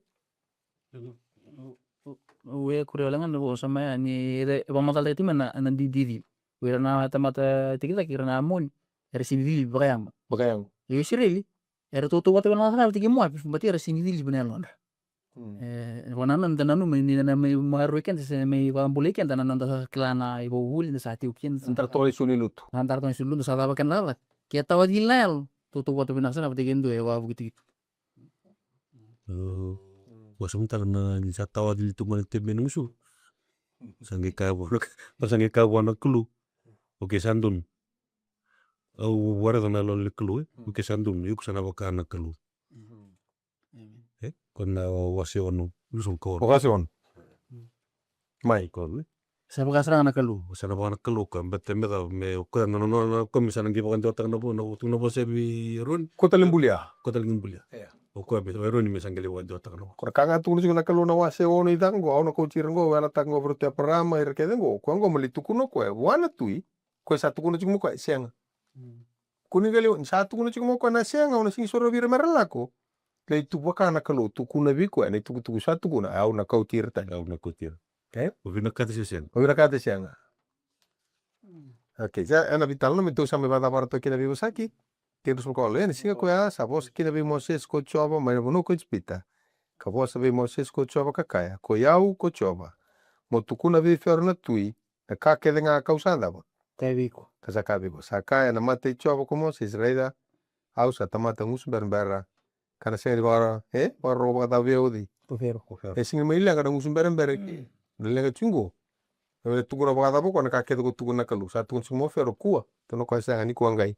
we kureolangan wo sama ni pamatal itu mana nandididi wira na mata tikita kira na amon era sinidili bakayang Bakayang. Israeli era tutu watu na sana tiki mo berarti era sinidili benelon wananan tananu ni na may maruiken sa may wambuliken tanan da klana ibo wul na sa tiukin Antar tole sunilutu. antar to sulun sa tabakan lala kita wadilal tutu watu binasana patikin do wa begitu Wasamta na ni sa tawa dili tu mana tebe nungsu. Sange kawa. Sange kawa na kulu. Oke sandun. Au warada na lo le kulu Oke sandun. Yuk sana waka na kulu. Kona wase wanu. Lusong kawan. Wakasi on. Mai. Kawan. sa bakasra na kalu Sana waka na kulu kan. Bete meda me oka no komisana ngi wakan dota na bo na tu na bo sebi ron. Kota limbulia. Kota ngimbulia. Oka be ron me sangeli wa dota na. Kora kanga tunu sing nakalo na wase ono itango ono ko chirango wala tango prote parama irkedengo kwango malitukuno ko wana tui ko satu kuno chimo ko senga kuni gali satu kuno chimo ko na senga ono sing soro vira maralako le tu waka nakalo tukuna biko ene tuku satu kuna au na kau tirta Au na kutir. Okay. Ovina kata sen. o vira kate senga okay ja ana vital no me tu sama bada para to kina vivo saki terus ko le singa ko ya sabos kina vi Moses ko chova mai no ko spita ka vosa vi Moses ko chova kakaya ko yau ko chova mo tukuna vi ferna tui na ka ke nga kausanda bo teviko ka biko sakaya na mate chova ko Moses reida au sa tamata ngus bermbera kana se bara baro bada viodi pufero singa mai la kada ngus bermbera le ga chungo le tukura bada bo kana ka ke ko tukuna kalu sa tukun simo fero kuwa to no ko sa ni ko ngai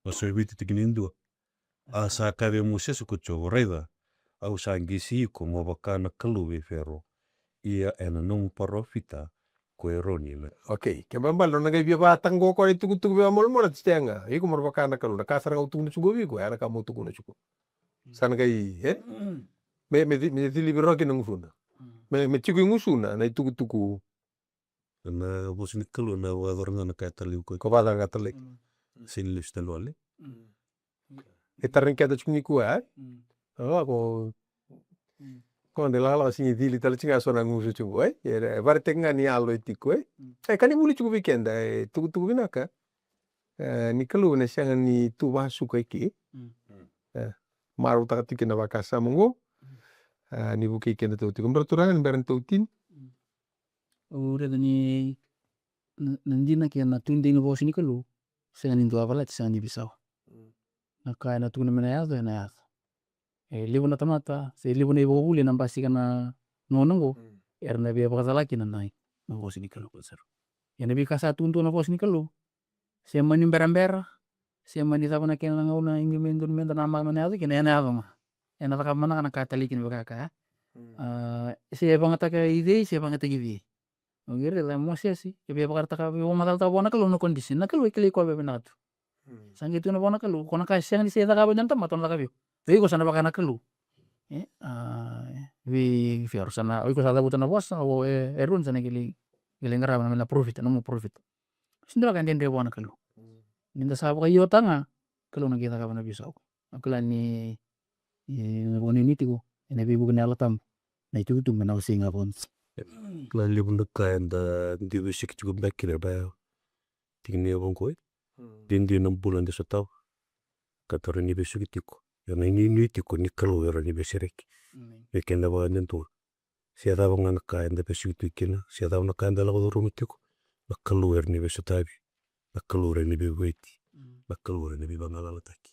Waso ibiti tikinindu. Asa kave Moses ko chovo reida. Au sangisi ko mo baka na kalu we Pharaoh. Ia ena nung parofita ko eroni me. okay ke bambal no ngai bia batang go ko itu kutu bia mol mol tstenga iko mor baka na kalu na ka sarang utu nu chugo wi ko ana ka mo tu kuno chugo san ngai me libero ke nung funa me chiku ngusuna na itu kutu Na bosin kalu na wadorna na kaya taliw ko. ko bada ga tale Sinlis na luale. etarin ke da chungi ko ko de la singi dili tale chinga sona ngusu chugo bare tenga ni alo itiko kani muli chugo weekend tu binaka ni kalu na sianga ni tu basu ko iki maru ta tikina bakasa mongo ni buki kenda tu tikum berturangan beren tutin ure ni nandina ke na tundi no bosi ni kalu sa ni ndo avalat sa ni bisau na kaya na tuna mena yazo na yazo libu na tamata se libu na ibo buli na basi kana nonongo na bia bakazalaki na nai na bosi ni kalu kusar ya nabi kasa tuntu na bosi ni kalu se mani berambera se mani sabana kena ngau na ingi mendun menda na ma na yazo kena na yazo ma ena taka mana kana katalikin bakaka se bangata ka ide se bangata gibi ogere la Moses ke bia bakar taka bo matal ta bona kalu no kondisi na kalu ikli ko be benatu sangi tu na bona kalu kona ka siang ni se taka ben tam maton taka bio vi ko sana bakana kalu vi fior sana ko sada butana bosa o erun sana gili ngara na profit no mo profit sindra kan den de bona kalu ninda sabu ka yotanga kalu na kita ka na bisau akala ni boni nitigo ene bi bukan ala tam na itu tu menau singa pon La libunda kaya da di wisik chugo bekire ba. Tingni abong ko Dindi ng bulan de sa tao. Katore ni besu kitiko. Yana ini tiko ni kalu era ni besirek. Beken da ba nento. Sia da bang kaya da besu tikina. Sia da bang kaya da lago do mitiko. La kalu era ni besu tabi. La kalu era ni be weti. La kalu era ni be bangala taki.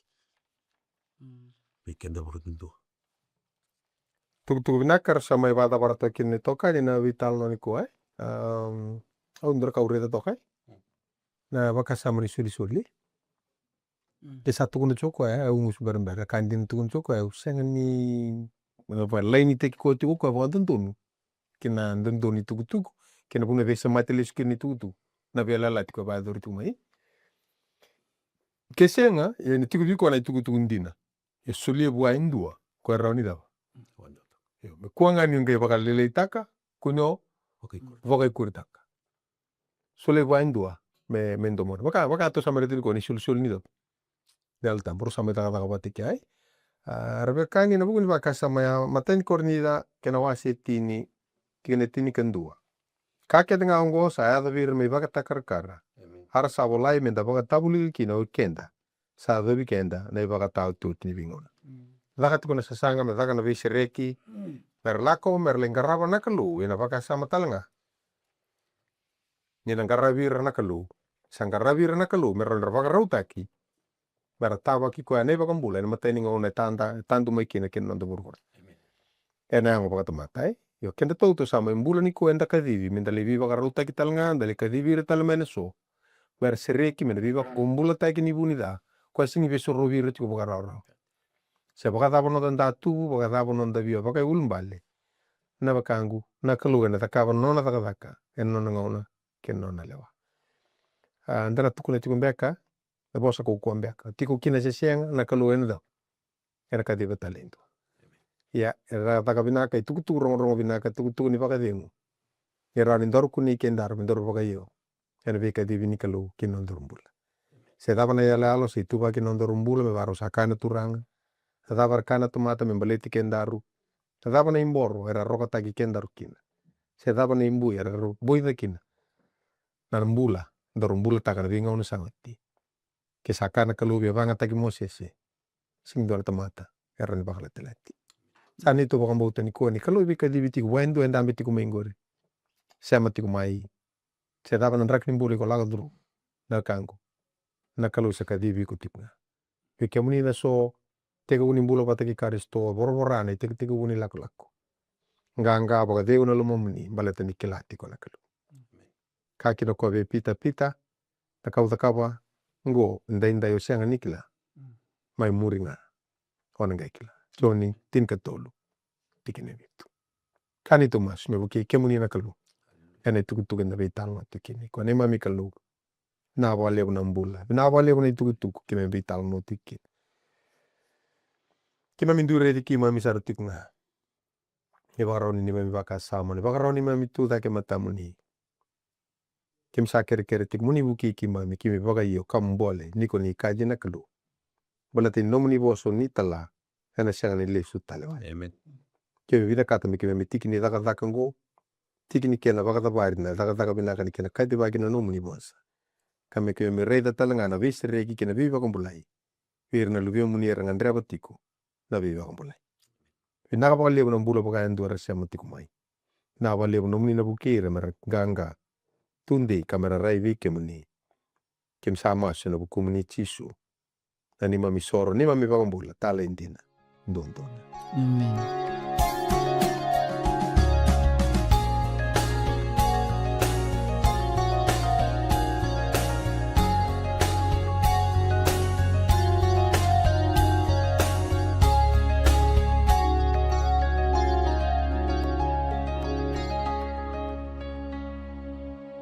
Beken da bang tu binakar sama ibada barata kini toka ni na vital no ni ko undra ka ureda toka na baka sama ni suli de satu kuno choko ungus berember kandin tu kuno choko sengan ni apa lain ite ko tu ko ba dentun kina dentun itu tu kina puna vesa matelis kini tu na vela la ko ba dor tu mai kesenga ni tu ko na tu ndina suli bua indua ko rauni da me kuanga ni ngai bakal lele taka kuno vokai kurtaka sole waindua me mendomor baka to samare tin ko ni sul ni do delta por samare taka batik ai Rebekani na bukan baka sama maten kornida kena wasi tini kene tini kendua. Kake dengan ongo saya ada vir me baka takar har sabolai menda baka tabuli kino kenda. Sa dobi kenda na baka tau tut ni bingona. Lakat kuna sasanga me baka na bisi reki merlako merlenggaraba na kalu ina baka sama talanga. Ni nanggarabir na kalu. Sanggarabir na kalu merlenggar baka rautaki. Meratawa ki ko ane baka mbula ina mateni ngona tanda tandu mai kina kina nanda burgor. Ena ngo baka tamatai. Yo kenda toto sama mbula ni ko enda kadivi minda levi baka rautaki talanga dale kadivi talmene so. Ber sereki mena viva kumbula taki ni bunida. Kwa singi beso rovira tiko baka rao. Se baka tabo no tanda tu baka tabo no tanda baka ulmbale. Na baka angu na kalu ena takava nona takataka. Ena nona ngona ken nona lewa. Andana tukuna tiko mbeka. Na bosa ko mbeka. Tiko kina sesianga na kalu ena da. Ena kadiva talento. Ya era takabinaka itukutu rongo binaka tukutu ni baka dengu. Era ni ndor kuni kendar ndor baka yo. Ena beka divini kalu kinon durumbula. Se dava na yala alo se tuba kinon durumbula me baro sakana turanga. Se dava kana tomata me baleti kendaru. Se dava na imboro era roka tagi kendaru kina. Se dava na imbu era boida kina. Na mbula durumbula takana vinga una sangati. Ke sakana kalu be banga tagi mosese. Sing dor tomata era ni bakala telati. Sani tu baka mbauta ni kuwa ni kalu beka diviti wendo enda ambiti kumengore. Sama tiku mai. Se dava na ndrak nimbuli ko laga duru. Na kangu. Na kalu sakadivi ko tipna. Peke muni na so tega uni mbula pataki karisto boroborana tega uni laku. Nga baka deu na lumomuni baleta ni kilati ko na kalu. Kaki na kobe pita na kau takaba ngo inda yo sianga nikila. Mai muringa ona ngai kila. Joni tin katolu tikine bitu. Kani tu mas me buki kemuni na kalu. Ene tukutuku na beitalo tikini. Ko ne mami kalu. Na wale na mbula. Na wale na tukutuku kime beitalo no tikini. Kima mindure di kima misar tikna. Ni bakaroni ni mami baka sama. Ni bakaroni mami tu da ke matamuni. Kim sa kere tik muni buki kima mi kimi baka iyo kam bole. Niko ni kaji na kalu. Balati nomuni boso ni tala. Ena siang ni lesu talewa. Amen. Kime vida kata mi kime mi tikini daka ngo. Tikini kena baka tabari na daka binaka ni kena kaiti baki na nomuni bosa. Kame kime mi reida talanga na visi reki kena viva kumbulai. Vir na luvio muni era ngandrea batiku. Na viva kumbulai. Naka baka lebu na mbula baka endura siya tiku mai. Na baka lebu na muni na bukira mara ganga. Tundi kamera rai vike muni. Kim sama na buku muni chisu. Na ni mami soro ni mami baka mbula tala indina. Don. Amen.